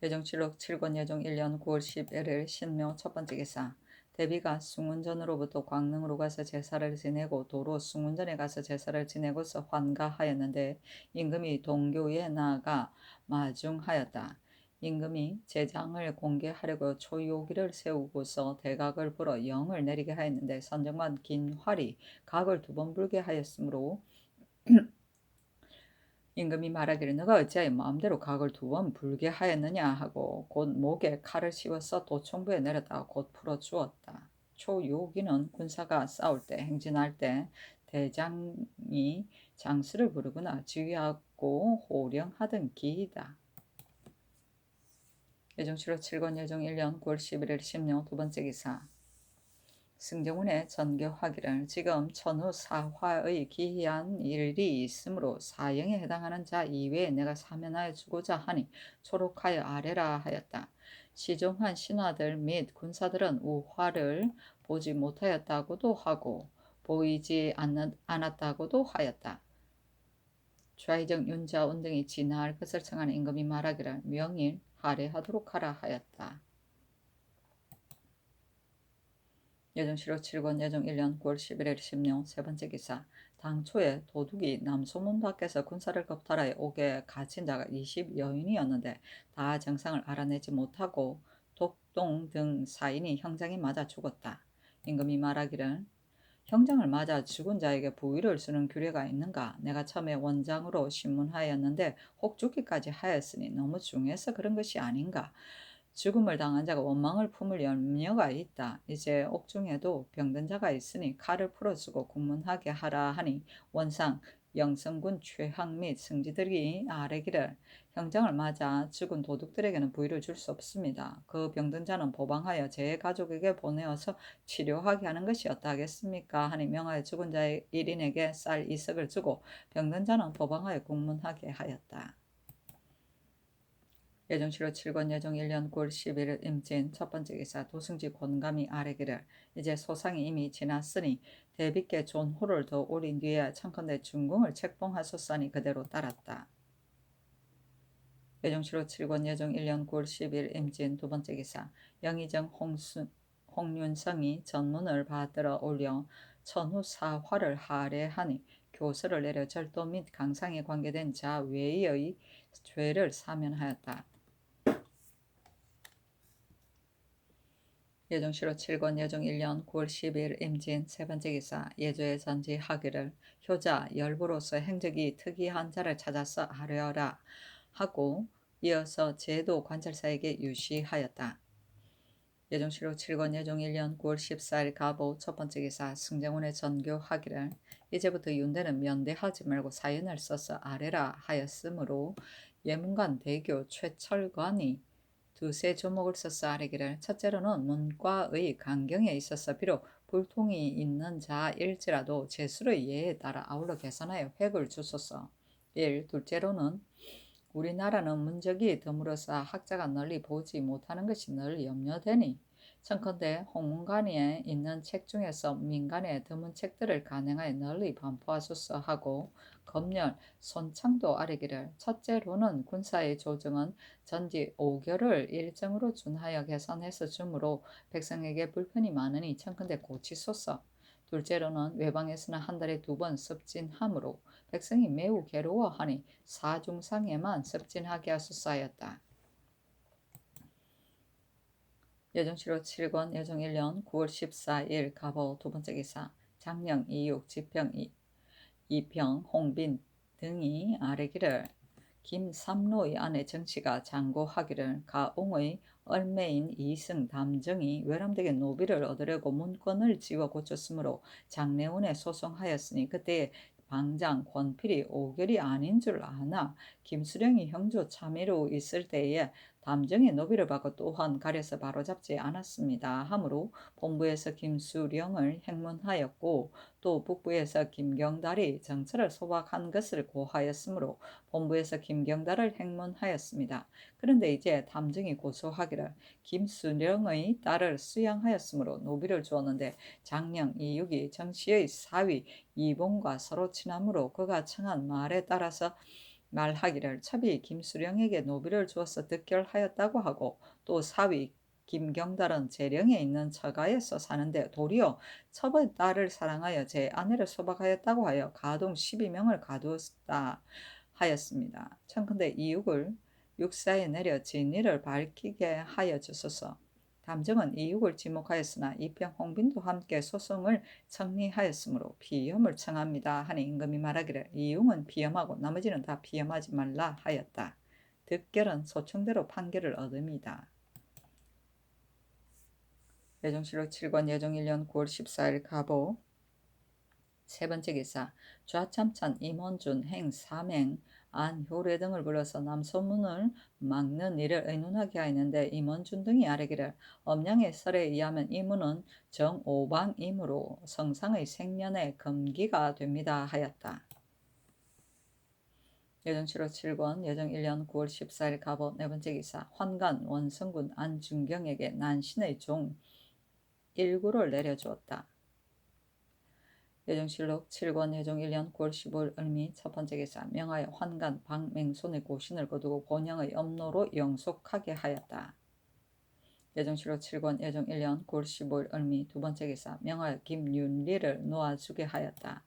예종실록 7권 예종 1년 9월 11일 신묘 첫 번째 기사. 대비가 숭운전으로부터 광릉으로 가서 제사를 지내고 도로 숭운전에 가서 제사를 지내고서 환가하였는데 임금이 동교에 나아가 마중하였다. 임금이 제장을 공개하려고 초요기를 세우고서 대각을 불어 영을 내리게 하였는데 선정관 긴활이 각을 2번 불게 하였으므로 임금이 말하기를 너가 어찌하여 마음대로 각을 2번 불게 하였느냐 하고 곧 목에 칼을 씌워서 도총부에 내렸다가 곧 풀어주었다. 초요기는 군사가 싸울 때 행진할 때 대장이 장수를 부르거나 지휘하고 호령하던 기이다. 예종실록 7권 예종 1년 9월 11일 신묘 2번째 기사. 승정원의 전교하기를 지금 천후 사화의 기이한 일이 있으므로 사형에 해당하는 자 이외에 내가 사면하여 주고자 하니 초록하여 아뢰라 하였다. 시종한 신하들 및 군사들은 우화를 보지 못하였다고도 하고 보이지 않았다고도 하였다. 좌의정 윤자운 등이 진화할 것을 청하는 임금이 말하기를 명일 할애하도록 하라 하였다. 예종실록 7권 예종 1년 9월 11일 신묘 3번째 기사. 당초에 도둑이 남소문 밖에서 군사를 겁탈하여 옥에 갇힌 자가 20여인이었는데 다 정상을 알아내지 못하고 독동 등 사인이 형장에 맞아 죽었다. 임금이 말하기를 형장을 맞아 죽은 자에게 부위를 주는 규례가 있는가? 내가 처음에 원장으로 신문하였는데 혹 죽기까지 하였으니 너무 중해서 그런 것이 아닌가? 죽음을 당한 자가 원망을 품을 염려가 있다. 이제 옥중에도 병든 자가 있으니 칼을 풀어주고 국문하게 하라 하니 원상 영성군 최항 및 승지들이 아뢰기를 형장을 맞아 죽은 도둑들에게는 부위를 줄 수 없습니다. 그 병든 자는 보방하여 제 가족에게 보내어서 치료하게 하는 것이었다 하겠습니까? 하니 명하여 죽은 자의 1인에게 쌀 2석을 주고 병든 자는 보방하여 국문하게 하였다. 예종실록 7권 예종 1년 9월 11일 임진 첫번째 기사. 도승지 권감이 아뢰기를 이제 소상이 이미 지났으니 대비께 존호를 더 올린 뒤에 청컨대 중궁을 책봉하소서니 그대로 따랐다. 예종실록 7권 예종 1년 9월 10일 임진 두번째 기사. 영의정 홍윤성이 전문을 받들어 올려 천후 사화를 할애하니 교서를 내려 절도 및 강상에 관계된 자 외의 죄를 사면하였다. 예종실록 7권 예종 1년 9월 12일 임진 세번째 기사. 예조의 전지하기를 효자 열부로서 행적이 특이한 자를 찾아서 하려라 하고 이어서 제도 관찰사에게 유시하였다. 예종실록 7권 예종 1년 9월 14일 가보 첫번째 기사. 승정원의 전교하기를 이제부터 윤대는 면대하지 말고 사연을 써서 아뢰라 하였으므로 예문관 대교 최철관이 2세 조목을 써서 아뢰기를 첫째로는 문과의 강경에 있어서 비록 불통이 있는 자일지라도 제수의 예에 따라 아울러 개선하여 획을 주소서. 1. 둘째로는 우리나라는 문적이 드물어서 학자가 널리 보지 못하는 것이 늘 염려되니 청컨대 홍문관에 있는 책 중에서 민간에 드문 책들을 간행하여 널리 반포하소서 하고 검열, 손창도 아뢰기를 첫째로는 군사의 조정은 전지 5개월을 일정으로 준하여 개선해서 주므로 백성에게 불편이 많으니 청컨대 고치소서. 둘째로는 외방에서는 한 달에 2번 습진하므로 백성이 매우 괴로워하니 사중상에만 습진하게 하소서 하였다. 예종실록 7권 예종 1년 9월 14일 가보 두번째 기사. 장령, 이육, 지평, 이평, 홍빈 등이 아뢰기를 김삼로의 아내 정씨가 장고하기를 가옹의 얼매인 이승 담정이 외람되게 노비를 얻으려고 문권을 지워 고쳤으므로 장례원에 소송하였으니 그때에 방장 권필이 5개월이 아닌 줄 아나 김수령이 형조 참의로 있을 때에 담정의 노비를 받고 또한 가려서 바로잡지 않았습니다. 하므로 본부에서 김수령을 행문하였고 또 북부에서 김경달이 정처를 소박한 것을 고하였으므로 본부에서 김경달을 행문하였습니다. 그런데 이제 담정이 고소하기를 김수령의 딸을 수양하였으므로 노비를 주었는데 장령 이육이 정씨의 사위 이봉과 서로 친하므로 그가 청한 말에 따라서 말하기를 첩이 김수령에게 노비를 주어서 득결하였다고 하고 또 사위 김경달은 재령에 있는 처가에서 사는데 도리어 첩의 딸을 사랑하여 제 아내를 소박하였다고 하여 가동 12명을 가두었다 하였습니다. 청컨대 이육을 육사에 내려 진위를 밝히게 하여 주소서. 담정은 이육을 지목하였으나 이평 홍빈도 함께 소송을 청리하였으므로 피험을 청합니다 하니 임금이 말하기를 이육은 피험하고 나머지는 다 피험하지 말라 하였다. 득결은 소청대로 판결을 얻음이다. 예종실록 7권 예종 1년 9월 14일 가보 세 번째 기사 좌참찬 임원준 행 삼행 안효례 등을 불러서 남소문을 막는 일을 의논하게 하였는데 임원준 등이 아뢰기를 엄양의 설에 의하면 이 문은 정오방이므로 성상의 생년에 금기가 됩니다 하였다. 예정실록 7권 예정 1년 9월 14일 가보 네 번째 기사 환관 원성군 안준경에게 난신의 종 1구를 내려주었다. 예정실록 7권 예정 1년 9월 15일 을미 첫 번째 기사 명하여 환관 박맹손의 고신을 거두고 본영의 업로로 영속하게 하였다. 예정실록 7권 예정 1년 9월 15일 을미 두 번째 기사 명하여 김윤리를 놓아주게 하였다.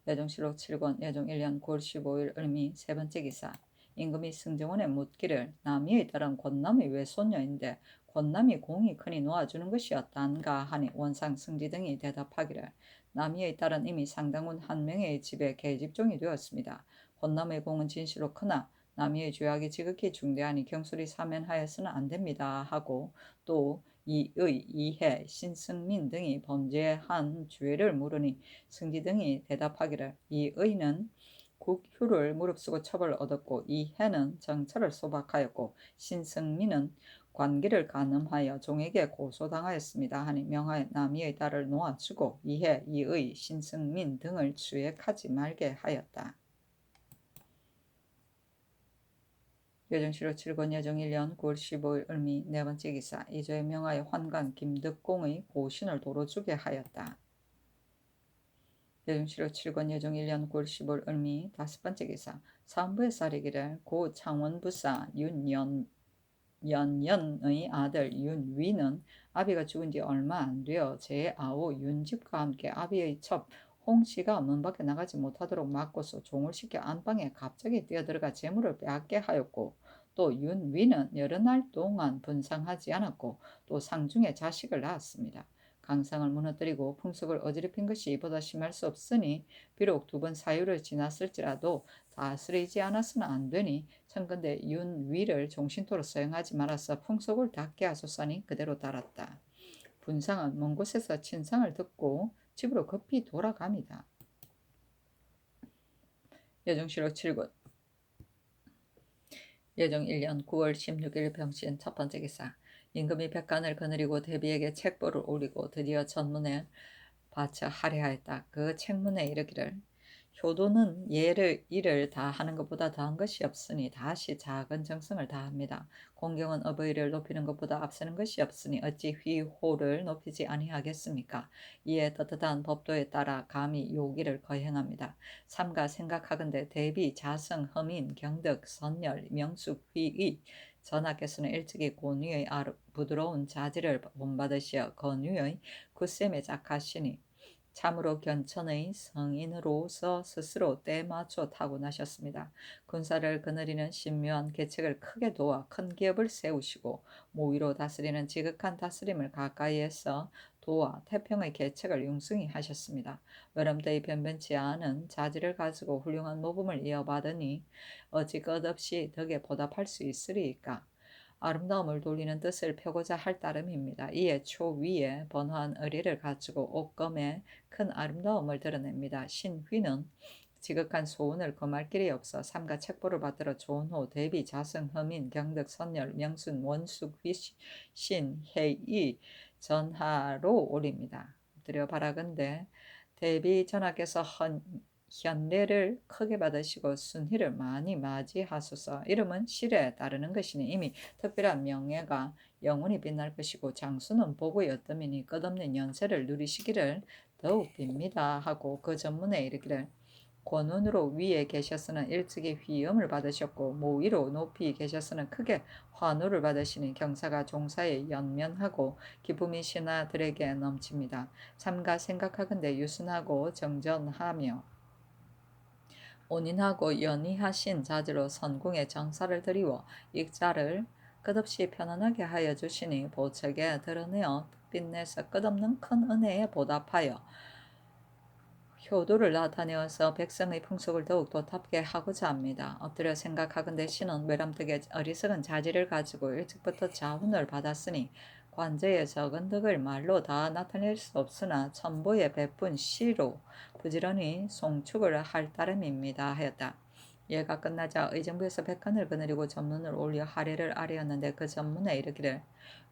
예정실록 7권 예정 1년 9월 15일 을미 세 번째 기사 임금이 승정원에 묻기를 남이의 딸은 권남의 외손녀인데 권남이 공이 크니 놓아주는 것이었단가 하니 원상 승지 등이 대답하기를 남이의 딸은 이미 상당군 한 명의 집에 계집종이 되었습니다. 권남의 공은 진실로 크나 남이의 죄악이 지극히 중대하니 경솔히 사면하여서는 안됩니다 하고 또 이의, 이해, 신승민 등이 범죄한 죄를 물으니 승지 등이 대답하기를 이의는 국휴를 무릅쓰고 처벌을 얻었고 이해는 정처를 소박하였고 신승민은 관계를 간음하여 종에게 고소당하였습니다 하니 명하여 남이의 딸을 놓아주고 이해, 이의, 신승민 등을 추액하지 말게 하였다. 예정실록 7권 예정 1년 9월 15일 을미 네 번째 기사 이조에 명하여 환관 김덕공의 고신을 도로 주게 하였다. 예정실록 7권 예정 1년 9월 15일 을미 다섯 번째 기사 사헌부에 사리기를 고 창원부사 윤연년의 아들 윤위는 아비가 죽은 지 얼마 안 되어 제 아우 윤집과 함께 아비의 첩 홍씨가 문 밖에 나가지 못하도록 막고서 종을 시켜 안방에 갑자기 뛰어들어가 재물을 빼앗게 하였고 또 윤위는 여러 날 동안 분상하지 않았고 또 상중에 자식을 낳았습니다. 강상을 무너뜨리고 풍속을 어지럽힌 것이 이보다 심할 수 없으니 비록 두 번 사유를 지났을지라도 다스리지 않아서는 안 되니 청근대 윤위를 종신토로 사용하지 말아서 풍속을 닦게 하소서니 그대로 따랐다. 분상은 먼 곳에서 친상을 듣고 집으로 급히 돌아갑니다. 예정실록 7권 예정 1년 9월 16일 병신 첫 번째 기사 임금이 백관을 거느리고 대비에게 책보를 올리고 드디어 전문에 바쳐 할애하였다. 그 책문에 이르기를 효도는 일을 다 하는 것보다 더한 것이 없으니 다시 작은 정성을 다합니다. 공경은 어버이를 높이는 것보다 앞서는 것이 없으니 어찌 휘호를 높이지 아니하겠습니까? 이에 떳떳한 법도에 따라 감히 요기를 거행합니다. 삼가 생각하건대 대비, 자성, 허민, 경덕, 선열, 명숙, 휘의 전하께서는 일찍이 고뉘의 부드러운 자질을 본받으시어 건유의 굳셈에 작하시니 참으로 견천의 성인으로서 스스로 때맞춰 타고나셨습니다. 군사를 거느리는 신묘한 계책을 크게 도와 큰 기업을 세우시고 모의로 다스리는 지극한 다스림을 가까이에서 도와 태평의 계책을 융숭히 하셨습니다. 외람되이 변변치 않은 자질을 가지고 훌륭한 모범을 이어받으니 어찌 끝없이 덕에 보답할 수 있으리이까. 아름다움을 돌리는 뜻을 펴고자 할 따름입니다. 이에 초위에 번화한 의리를 갖추고 옥검에 큰 아름다움을 드러냅니다. 신휘는 지극한 소원을 금할 길이 없어 삼가 책보를 받들어 조은호, 대비, 자승, 허민, 경덕, 선열, 명순, 원숙, 신, 해이, 전하로 올립니다. 엎드려 바라건대 대비 전하께서 현례를 크게 받으시고 순희를 많이 맞이하소서. 이름은 실에 따르는 것이니 이미 특별한 명예가 영원히 빛날 것이고 장수는 복의 어뜸이니 끝없는 연세를 누리시기를 더욱 빕니다 하고 그 전문에 이르기를 권운으로 위에 계셔서는 일찍이 휘엄을 받으셨고 모위로 높이 계셔서는 크게 환호를 받으시니 경사가 종사에 연면하고 기쁨이 신하들에게 넘칩니다. 삼가 생각하건대 유순하고 정전하며 온인하고 연이하신 자지로 선궁에 정사를 드리워 익자를 끝없이 편안하게 하여 주시니 보책에 드러내어 빛내서 끝없는 큰 은혜에 보답하여 효도를 나타내어서 백성의 풍속을 더욱 도탑게 하고자 합니다. 엎드려 생각하건대 신은 외람되게 어리석은 자질을 가지고 일찍부터 자훈을 받았으니 관제의 적은 덕을 말로 다 나타낼 수 없으나 천보에 베푼 시로 부지런히 송축을 할 따름입니다 하였다. 예가 끝나자 의정부에서 백관을 거느리고 전문을 올려 하례를 아뢰었는데 그 전문에 이르기를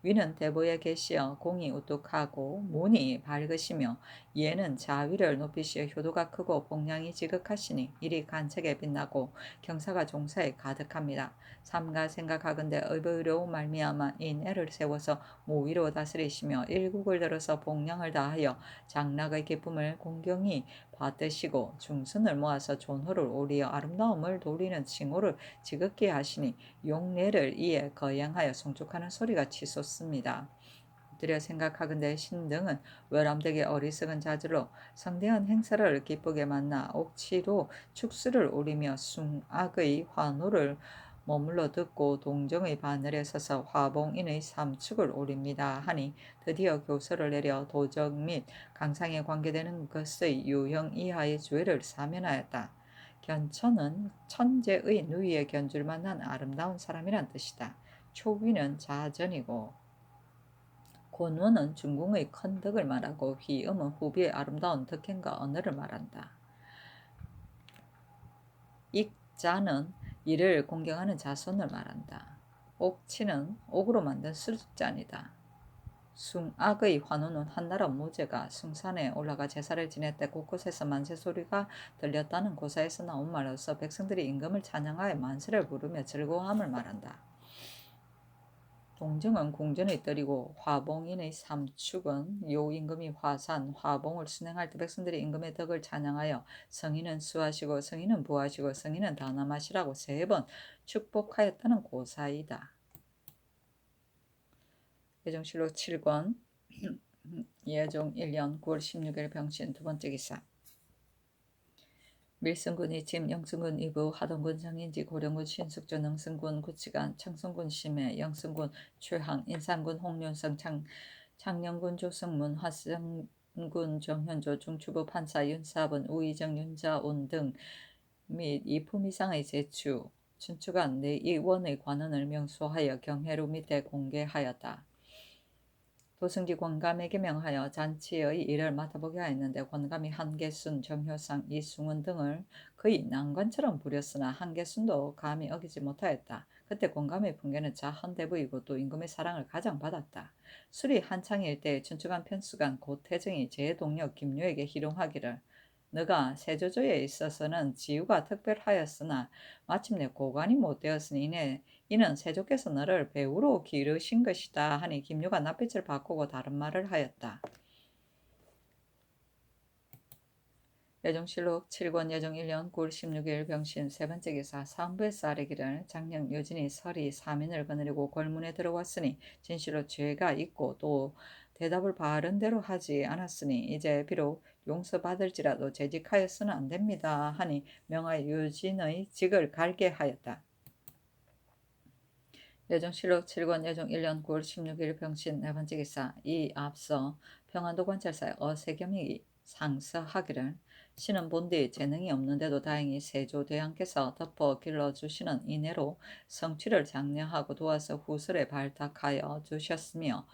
위는 대보에 계시어 공이 우뚝하고 문이 밝으시며 예는 자위를 높이시어 효도가 크고 복량이 지극하시니 일이 간책에 빛나고 경사가 종사에 가득합니다. 삼가 생각하건대 의로운 말미암아 인애를 세워서 모위로 다스리시며 일국을 들어서 복량을 다하여 장락의 기쁨을 공경히 받으시고 중선을 모아서 존호를 오리어 아름다움을 도리는 칭호를 지극히 하시니 용례를 이에 거행하여 송축하는 소리가 치솟습니다. 엎드려 생각하건대 신등은 외람되게 어리석은 자질로 성대한 행사를 기쁘게 만나 옥치로 축수를 오리며 숭악의 환호를 머물러 듣고 동정의 바늘에 서서 화봉인의 삼축을 오립니다 하니 드디어 교서를 내려 도적 및 강상에 관계되는 것의 유형 이하의 죄를 사면하였다. 견천은 천재의 누이에 견줄 만한 아름다운 사람이란 뜻이다. 초기는 자전이고 곤원은 중궁의 큰 덕을 말하고 휘음은 후비의 아름다운 덕행과 언어를 말한다. 익자는 이를 공경하는 자손을 말한다. 옥치는 옥으로 만든 술잔이다. 숭악의 환호는 한나라 모제가 숭산에 올라가 제사를 지낼 때 곳곳에서 만세 소리가 들렸다는 고사에서 나온 말로서 백성들이 임금을 찬양하여 만세를 부르며 즐거워함을 말한다. 동정은 궁전의 뜰이고 화봉인의 삼축은 요 임금이 화산, 화봉을 순행할 때 백성들이 임금의 덕을 찬양하여 성인은 수하시고 성인은 부하시고 성인은 다남하시라고 3번 축복하였다는 고사이다. 예종실록 7권 예종 1년 9월 16일 병신 두 번째 기사. 밀승군 이침, 영승군 이부, 하동군 정인지, 고령군 신숙조, 능승군 구치관, 청성군 심해, 영승군 최항, 인산군 홍윤성, 창녕군 조승문, 화성군 정현조, 중추부 판사 윤사분, 우의정 윤자온 등 및 이품 이상의 제추, 춘추관 내의원의 관원을 명수하여 경회로 밑에 공개하였다. 도승지 권감에게 명하여 잔치의 일을 맡아보게 하였는데 권감이 한계순, 정효상, 이승훈 등을 거의 난관처럼 부렸으나 한계순도 감히 어기지 못하였다. 그때 권감의 풍계는 자헌대부이고 또 임금의 사랑을 가장 받았다. 술이 한창일 때 춘추관 편수관 고태정이 제 동료 김유에게 희롱하기를 너가 세조조에 있어서는 지우가 특별하였으나 마침내 고관이 못되었으니 이는 세조께서 너를 배우로 기르신 것이다 하니 김유가 낯빛을 바꾸고 다른 말을 하였다. 예종실록 7권 예종 1년 9월 16일 병신 세 번째 기사. 사헌부에서 아뢰기를 장령 유진이 설이 사면을 거느리고 골문에 들어왔으니 진실로 죄가 있고 또 대답을 바른 대로 하지 않았으니 이제 비록 용서받을지라도 재직하여서는 안 됩니다 하니 명하여 유진의 직을 갈게 하였다. 예종실록 7권 예종 1년 9월 16일 병신 네 번째 기사. 이 앞서 평안도 관찰사의 어세겸이 상서하기를 신은 본디 재능이 없는데도 다행히 세조대왕께서 덮어 길러주시는 인애로 성취를 장려하고 도와서 후술에 발탁하여 주셨으며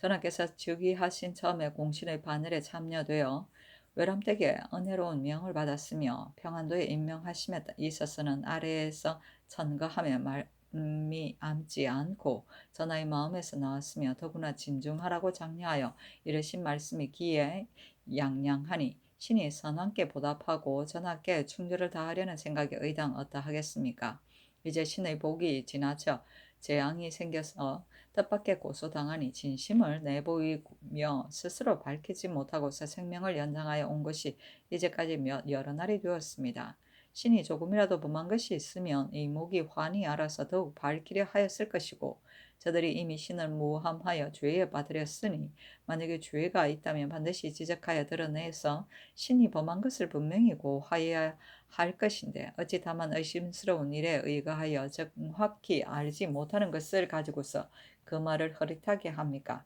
전하께서 즉위하신 처음에 공신의 바늘에 참여되어 외람되게 은혜로운 명을 받았으며 평안도에 임명하심에 있어서는 아래에서 천거하며 말미 암지 않고 전하의 마음에서 나왔으며 더구나 진중하라고 장려하여 이르신 말씀이 귀에 양양하니 신이 선왕께 보답하고 전하께 충주를 다하려는 생각에 의당 어떠하겠습니까? 이제 신의 복이 지나쳐 재앙이 생겨서 뜻밖의 고소당하니 진심을 내보이며 스스로 밝히지 못하고서 생명을 연장하여 온 것이 이제까지 여러 날이 되었습니다. 신이 조금이라도 범한 것이 있으면 이 목이 환히 알아서 더욱 밝히려 하였을 것이고 저들이 이미 신을 모함하여 죄에 빠뜨렸으니 만약에 죄가 있다면 반드시 지적하여 드러내서 신이 범한 것을 분명히 고하여야 할 것인데 어찌 다만 의심스러운 일에 의거하여 정확히 알지 못하는 것을 가지고서 그 말을 흐릿하게 합니까?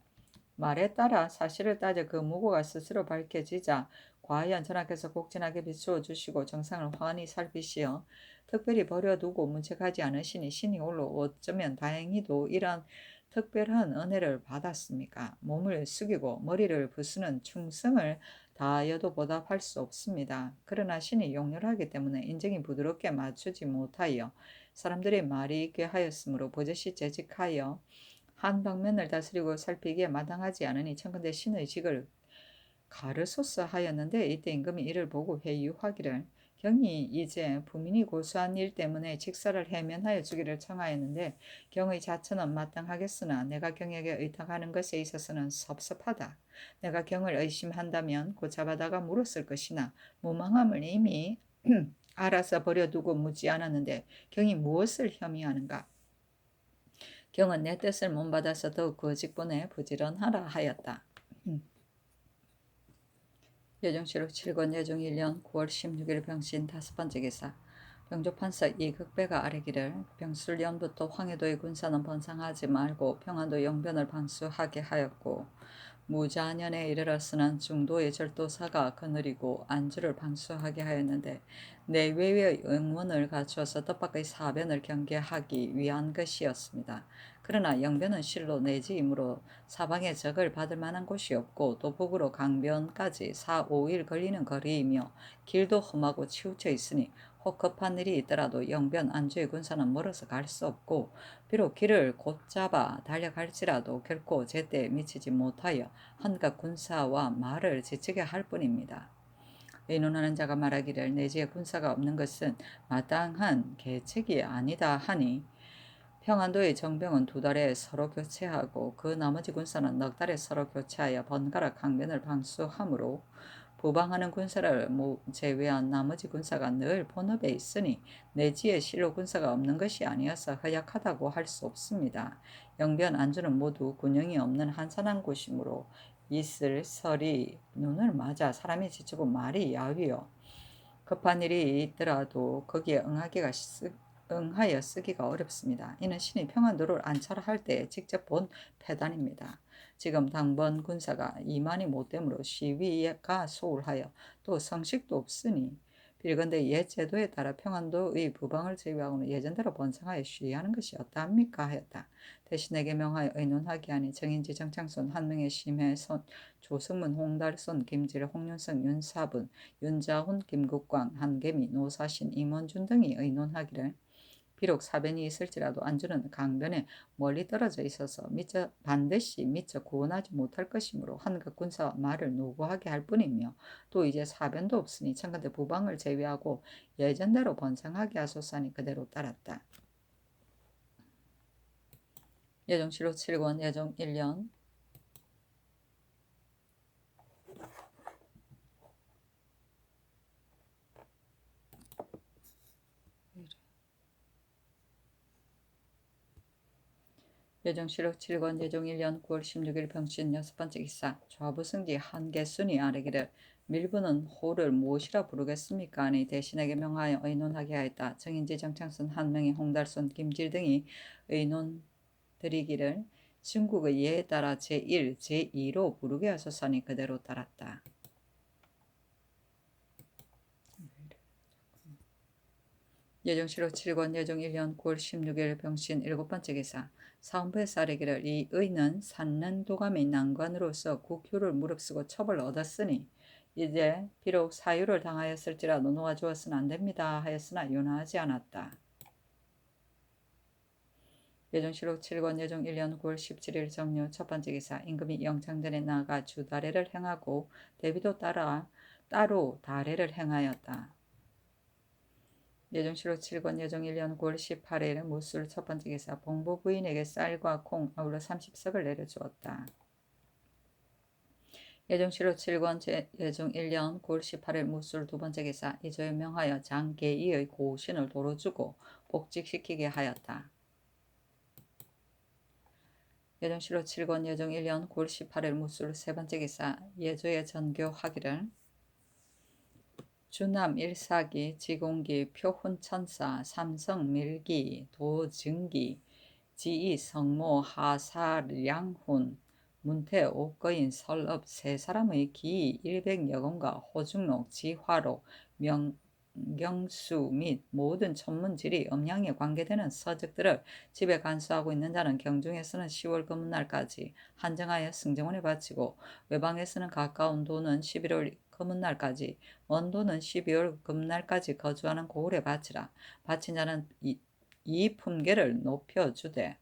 말에 따라 사실을 따져 그 무고가 스스로 밝혀지자 과연 전하께서 곡진하게 비추어 주시고 정상을 환히 살피시어 특별히 버려두고 문책하지 않으시니 신이 홀로 어쩌면 다행히도 이러한 특별한 은혜를 받았습니까? 몸을 숙이고 머리를 부수는 충성을 다하여도 보답할 수 없습니다. 그러나 신이 용렬하기 때문에 인정이 부드럽게 맞추지 못하여 사람들의 말이 있게 하였으므로 버젓이 재직하여 한 방면을 다스리고 살피기에 마땅하지 않으니 청컨대 신의 직을 가르소서 하였는데 이때 임금이 이를 보고 회유하기를 경이 이제 부민이 고소한 일 때문에 직사를 해면하여 주기를 청하였는데 경의 자처는 마땅하겠으나 내가 경에게 의탁하는 것에 있어서는 섭섭하다. 내가 경을 의심한다면 곧 잡아다가 물었을 것이나 무망함을 이미 알아서 버려두고 묻지 않았는데 경이 무엇을 혐의하는가? 경은 내 뜻을 못받아서 더욱 그 직분에 부지런하라 하였다. 예정실록 7권 예정 1년 9월 16일 병신 5번째 기사 병조판서 이극배가 아뢰기를 병술년부터 황해도의 군사는 번상하지 말고 평안도 영변을 방수하게 하였고 무자년에 이르렀으나 중도의 절도사가 거느리고 안주를 방수하게 하였는데 내외의 응원을 갖추어서 뜻밖의 사변을 경계하기 위한 것이었습니다. 그러나 영변은 실로 내지이므로 사방에 적을 받을 만한 곳이 없고 또 북으로 강변까지 4-5일 걸리는 거리이며 길도 험하고 치우쳐 있으니 혹 급한 일이 있더라도 영변 안주의 군사는 멀어서 갈 수 없고 비록 길을 곧잡아 달려갈지라도 결코 제때에 미치지 못하여 한갓 군사와 말을 지치게 할 뿐입니다. 의논하는 자가 말하기를 내지에 군사가 없는 것은 마땅한 계책이 아니다 하니 평안도의 정병은 2달에 서로 교체하고 그 나머지 군사는 넉 달에 서로 교체하여 번갈아 강변을 방수하므로 부방하는 군사를 제외한 나머지 군사가 늘 본업에 있으니 내지에 실로 군사가 없는 것이 아니어서 허약하다고 할 수 없습니다. 영변 안주는 모두 군영이 없는 한산한 곳이므로 이슬, 설이 눈을 맞아 사람이 지치고 말이 야위어 급한 일이 있더라도 거기에 응하여 쓰기가 어렵습니다. 이는 신이 평안도를 안찰할 때 직접 본 패단입니다. 지금 당번 군사가 2만이 못되므로 시위가 소홀하여 또 성식도 없으니 빌건대 옛 제도에 따라 평안도의 부방을 제외하고는 예전대로 번성하여 시위하는 것이 어떠합니까 하였다. 대신에게 명하여 의논하게 하니 정인지 정창손 한명의 심해손 조승문 홍달손 김질 홍윤성 윤사분 윤자훈 김국광 한계미 노사신 임원준 등이 의논하기를 비록 사변이 있을지라도 안주는 강변에 멀리 떨어져 있어서 반드시 미처 구원하지 못할 것이므로 한국 군사와 말을 노고하게 할 뿐이며 또 이제 사변도 없으니 청컨대 부방을 제외하고 예전대로 번성하게 하소서하니 그대로 따랐다. 예정실록 7권 예정 1년 예정실록 7권 예정 1년 9월 16일 병신 6번째 기사 좌부승지 한계순이 아뢰기를 밀부는 호를 무엇이라 부르겠습니까? 하니 대신에게 명하여 의논하게 하였다. 정인지 정창순 한명희 홍달손 김질 등이 의논 드리기를 중국의 예에 따라 제1, 제2로 부르게 하소서니 그대로 따랐다. 예정실록 7권 예정 1년 9월 16일 병신 7번째 기사 사헌부에서 아뢰기를 이 의는 산는 도감의 난관으로서 국효를 무릅쓰고 첩을 얻었으니 이제 비록 사유를 당하였을지라도 놓아주었으면 안됩니다 하였으나 윤하지 않았다. 예정실록 7권 예정 1년 9월 17일 정유 첫번째 기사 임금이 영창전에 나가 주다례를 행하고 대비도 따로 다례를 행하였다. 예정실록 7권 예정 1년 9월 18일 무술 첫번째 기사 봉부 부인에게 쌀과 콩 아울러 30석을 내려주었다. 예정실록 7권 예정 1년 9월 18일 무술 두번째 기사 이조에 명하여 장계이의 고신을 도로 주고 복직시키게 하였다. 예정실록 7권 예정 1년 9월 18일 무술 세번째 기사 예조에 전교하기를 주남 일사기, 지공기, 표훈천사, 삼성 밀기, 도증기, 지이 성모, 하사량훈, 문태 옥거인 설업 세 사람의 기 100여건과 호중록, 지화록, 명경수 및 모든 천문지리, 음양에 관계되는 서적들을 집에 간수하고 있는 자는 경중에서는 10월 금은날까지 한정하여 승정원에 바치고, 외방에서는 가까운 도는 11월 금은날까지, 먼 도는 12월 금날까지 거주하는 고을에 바치라. 바친 자는 이 품계를 높여주되,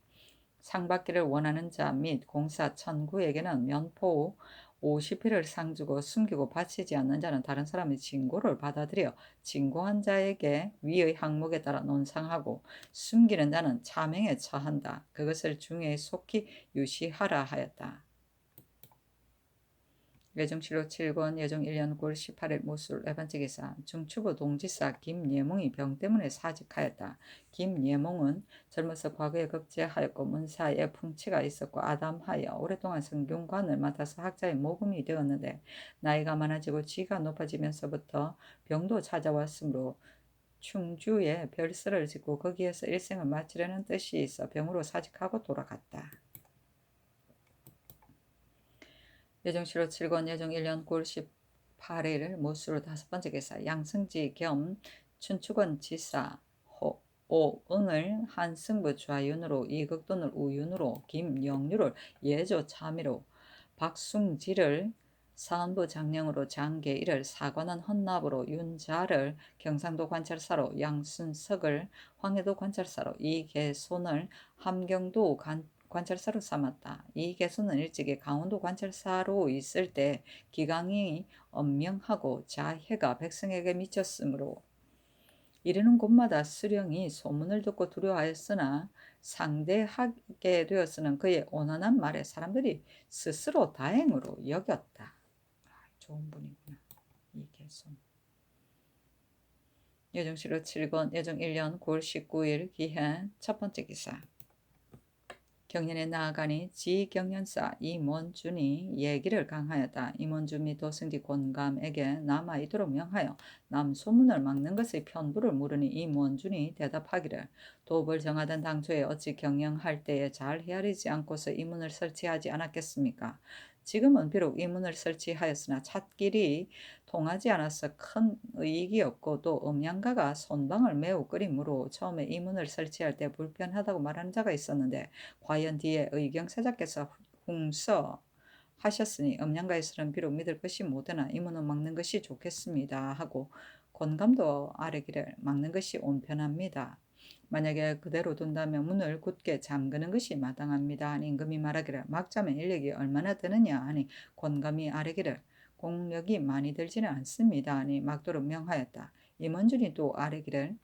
상받기를 원하는 자 및 공사 천구에게는 면포 50회를 상주고 숨기고 바치지 않는 자는 다른 사람의 징고를 받아들여 징고한 자에게 위의 항목에 따라 논상하고, 숨기는 자는 차명에 처한다. 그것을 중에 속히 유시하라 하였다. 예정실록 7권 예정 1년 9월 18일 모술 에반지 기사. 중추부 동지사 김예몽이 병 때문에 사직하였다. 김예몽은 젊어서 과거에 급제하였고 문사에 풍치가 있었고 아담하여 오랫동안 성균관을 맡아서 학자의 모금이 되었는데, 나이가 많아지고 지가 높아지면서부터 병도 찾아왔으므로 충주에 별서를 짓고 거기에서 일생을 마치려는 뜻이 있어 병으로 사직하고 돌아갔다. 예정실록 7권 예정 1년 9월 18일 모수로 5번째 기사. 양승지 겸 춘추권 지사 오응을 한승부 좌윤으로, 이극돈을 우윤으로, 김영류를 예조 참의로, 박숭지를 사헌부 장령으로, 장계일을 사관원 헌납으로, 윤자를 경상도 관찰사로, 양순석을 황해도 관찰사로, 이계손을 함경도 관찰사로 삼았다. 이계손은 일찍이 강원도 관찰사로 있을 때 기강이 엄명하고 자해가 백성에게 미쳤으므로 이르는 곳마다 수령이 소문을 듣고 두려워하였으나, 상대하게 되었으는 그의 온화한 말에 사람들이 스스로 다행으로 여겼다. 좋은 분이구나, 이계손. 예정실록 7권 예정 1년 9월 19일 기해 첫 번째 기사. 경연에 나아가니 지경연사 임원준이 얘기를 강하였다. 임원준 및 도승지 권감에게 남아있도록 명하여 남소문을 막는 것의 편부를 물으니, 임원준이 대답하기를, 도읍을 정하던 당초에 어찌 경영할 때에 잘 헤아리지 않고서 이 문을 설치하지 않았겠습니까? 지금은 비록 이 문을 설치하였으나 찻길이 통하지 않아서 큰 이익이 없고, 또 음양가가 손방을 매우 끓이므로 처음에 이 문을 설치할 때 불편하다고 말하는 자가 있었는데, 과연 뒤에 의경사자께서 홍서 하셨으니 음양가에서는 비록 믿을 것이 못하나 이 문은 막는 것이 좋겠습니다 하고, 권감도 아뢰기를, 막는 것이 온편합니다. 만약에 그대로 둔다면 문을 굳게 잠그는 것이 마땅합니다 하니, 임금이 말하기를, 막자면 인력이 얼마나 드느냐 하니, 권감이 아뢰기를, 공력이 많이 들지는 않습니다 하니 막도록 명하였다. 임원준이 또 아뢰기를,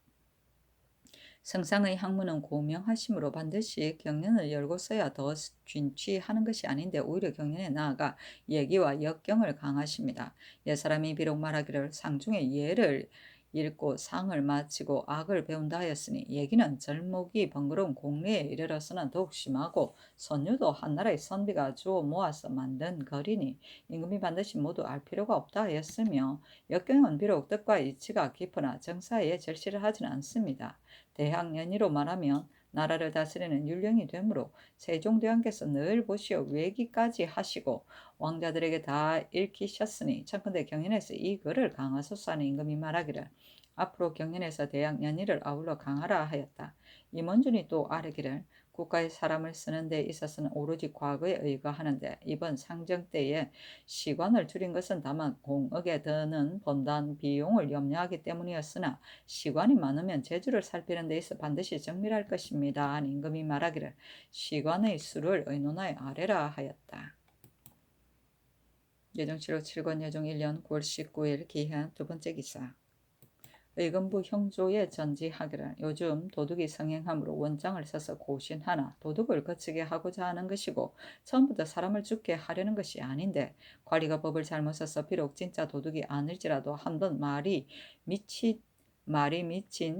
성상의 학문은 고명하심으로 반드시 경련을 열고서야 더 준취하는 것이 아닌데, 오히려 경련에 나아가 예기와 역경을 강하십니다. 옛사람이 비록 말하기를, 상중에 예를 읽고 상을 마치고 악을 배운다 하였으니, 예기는 절목이 번거로운 공리에 이르러서는 더욱 심하고, 선유도 한나라의 선비가 주워 모아서 만든 거리니 임금이 반드시 모두 알 필요가 없다 하였으며, 역경은 비록 뜻과 이치가 깊으나 정사에 절실을 하지는 않습니다. 대학연의로 말하면 나라를 다스리는 율령이 되므로, 세종대왕께서 늘 보시어 외기까지 하시고 왕자들에게 다 읽히셨으니, 청컨대 경연에서 이 글을 강하소서 하는 임금이 말하기를, 앞으로 경연에서 대학연의를 아울러 강하라 하였다. 임원준이 또 아뢰기를, 국가의 사람을 쓰는 데 있어서는 오로지 과거에 의거하는데, 이번 상정 때에 시관을 줄인 것은 다만 공역에 드는 번단 비용을 염려하기 때문이었으나, 시관이 많으면 제주를 살피는 데 있어 반드시 정밀할 것입니다 하니, 임금이 말하기를, 시관의 수를 의논하여 아뢰라 하였다. 예정실록 7권 예정 1년 9월 19일 기해 두 번째 기사. 의금부 형조에 전지하기를, 요즘 도둑이 성행함으로 원장을 써서 고신하나 도둑을 거치게 하고자 하는 것이고, 처음부터 사람을 죽게 하려는 것이 아닌데, 관리가 법을 잘못 써서 비록 진짜 도둑이 아닐지라도 한번 말이 미친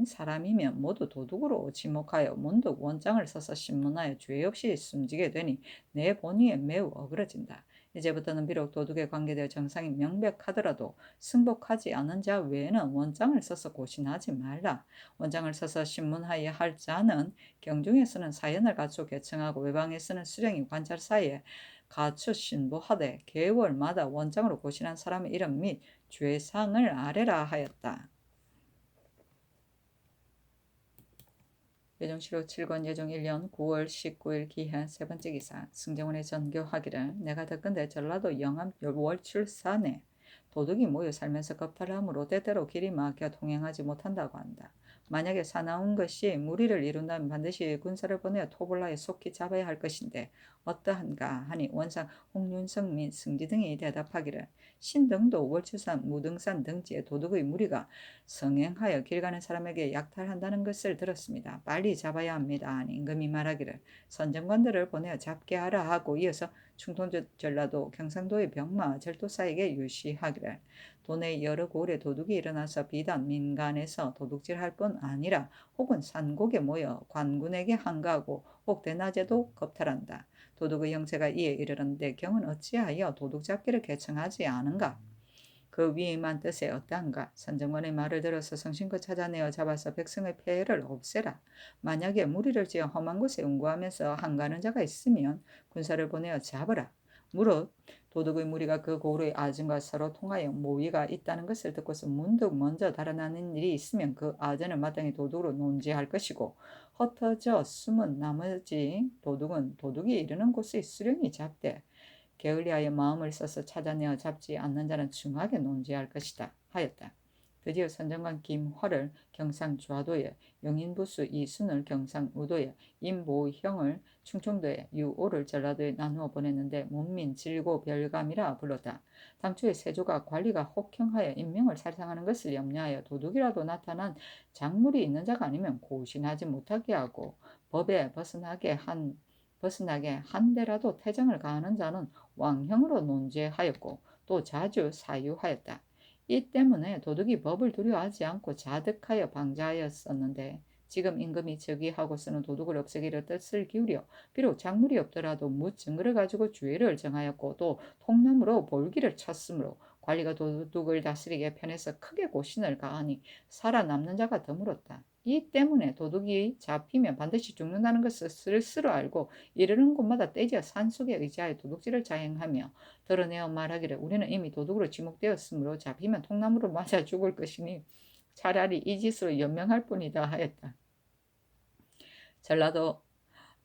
사람이면 모두 도둑으로 지목하여 문득 원장을 써서 신문하여 죄 없이 숨지게 되니 내 본의에 매우 어그러진다. 이제부터는 비록 도둑에 관계되어 정상이 명백하더라도 승복하지 않은 자 외에는 원장을 써서 고신하지 말라. 원장을 써서 신문하에 할 자는 경중에서는 사연을 갖추어 개청하고 외방에서는 수령이 관찰 사이에 갖추 신부하되 개월마다 원장으로 고신한 사람의 이름 및 죄상을 아래라 하였다. 예정실록 7권 예정 1년 9월 19일 기한 세 번째 기사. 승정원에 전교하기를 내가 듣건대 전라도 영암 월출산에 도둑이 모여 살면서 겁탈함으로 때때로 길이 막혀 통행하지 못한다고 한다. 만약에 사나운 것이 무리를 이룬다면 반드시 군사를 보내어 토벌하여 속히 잡아야 할 것인데 어떠한가 하니 원상 홍윤성 및 승지 등이 대답하기를 신등도 월출산 무등산 등지에 도둑의 무리가 성행하여 길 가는 사람에게 약탈한다는 것을 들었습니다. 빨리 잡아야 합니다. 하니 임금이 말하기를 선정관들을 보내어 잡게 하라 하고 이어서 충청 전라도 경상도의 병마 절도사에게 유시하기를 도내 여러 고을에 도둑이 일어나서 비단 민간에서 도둑질할 뿐 아니라 혹은 산곡에 모여 관군에게 항거하고 혹 대낮에도 겁탈한다. 도둑의 형세가 이에 이르렀는데 경은 어찌하여 도둑 잡기를 개청하지 않은가? 그 위임한 뜻에 어떠한가? 선정관의 말을 들어서 성심껏 찾아내어 잡아서 백성의 폐해를 없애라. 만약에 무리를 지어 험한 곳에 운구하면서 항가하는 자가 있으면 군사를 보내어 잡으라. 무릇 도둑의 무리가 그 고을의 아전과 서로 통하여 모의가 있다는 것을 듣고서 문득 먼저 달아나는 일이 있으면 그 아전을 마땅히 도둑으로 논지할 것이고 흩어져 숨은 나머지 도둑은 도둑이 이르는 곳의 수령이 잡되 게을리하여 마음을 써서 찾아내어 잡지 않는 자는 중하게 논지할 것이다 하였다. 드디어 선정관 김화를 경상좌도에, 영인부수 이순을 경상우도에, 임보형을 충청도에, 유오를 전라도에 나누어 보냈는데 문민 질고 별감이라 불렀다. 당초에 세조가 관리가 혹형하여 인명을 살상하는 것을 염려하여 도둑이라도 나타난 작물이 있는 자가 아니면 고신하지 못하게 하고 법에 벗어나게 한 대라도 태정을 가하는 자는 왕형으로 논제하였고 또 자주 사유하였다. 이 때문에 도둑이 법을 두려워하지 않고 자득하여 방자하였었는데 지금 임금이 즉위하고서는 도둑을 없애기를 뜻을 기울여 비록 작물이 없더라도 무증거를 가지고 주의를 정하였고 또 통념으로 볼기를 쳤으므로 관리가 도둑을 다스리기에 편해서 크게 고신을 가하니 살아남는 자가 드물었다. 이 때문에 도둑이 잡히면 반드시 죽는다는 것을 스스로 알고 이르는 곳마다 떼지어 산속에 의지하여 도둑질을 자행하며 드러내어 말하기를 우리는 이미 도둑으로 지목되었으므로 잡히면 통나무로 맞아 죽을 것이니 차라리 이 짓으로 연명할 뿐이다 하였다. 전라도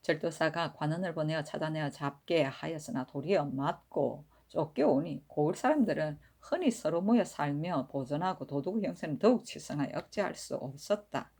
절도사가 관원을 보내어 찾아내어 잡게 하였으나 도리어 맞고 쫓겨오니 고을 사람들은 흔히 서로 모여 살며 보존하고 도둑의 형세는 더욱 치성하여 억제할 수 없었다.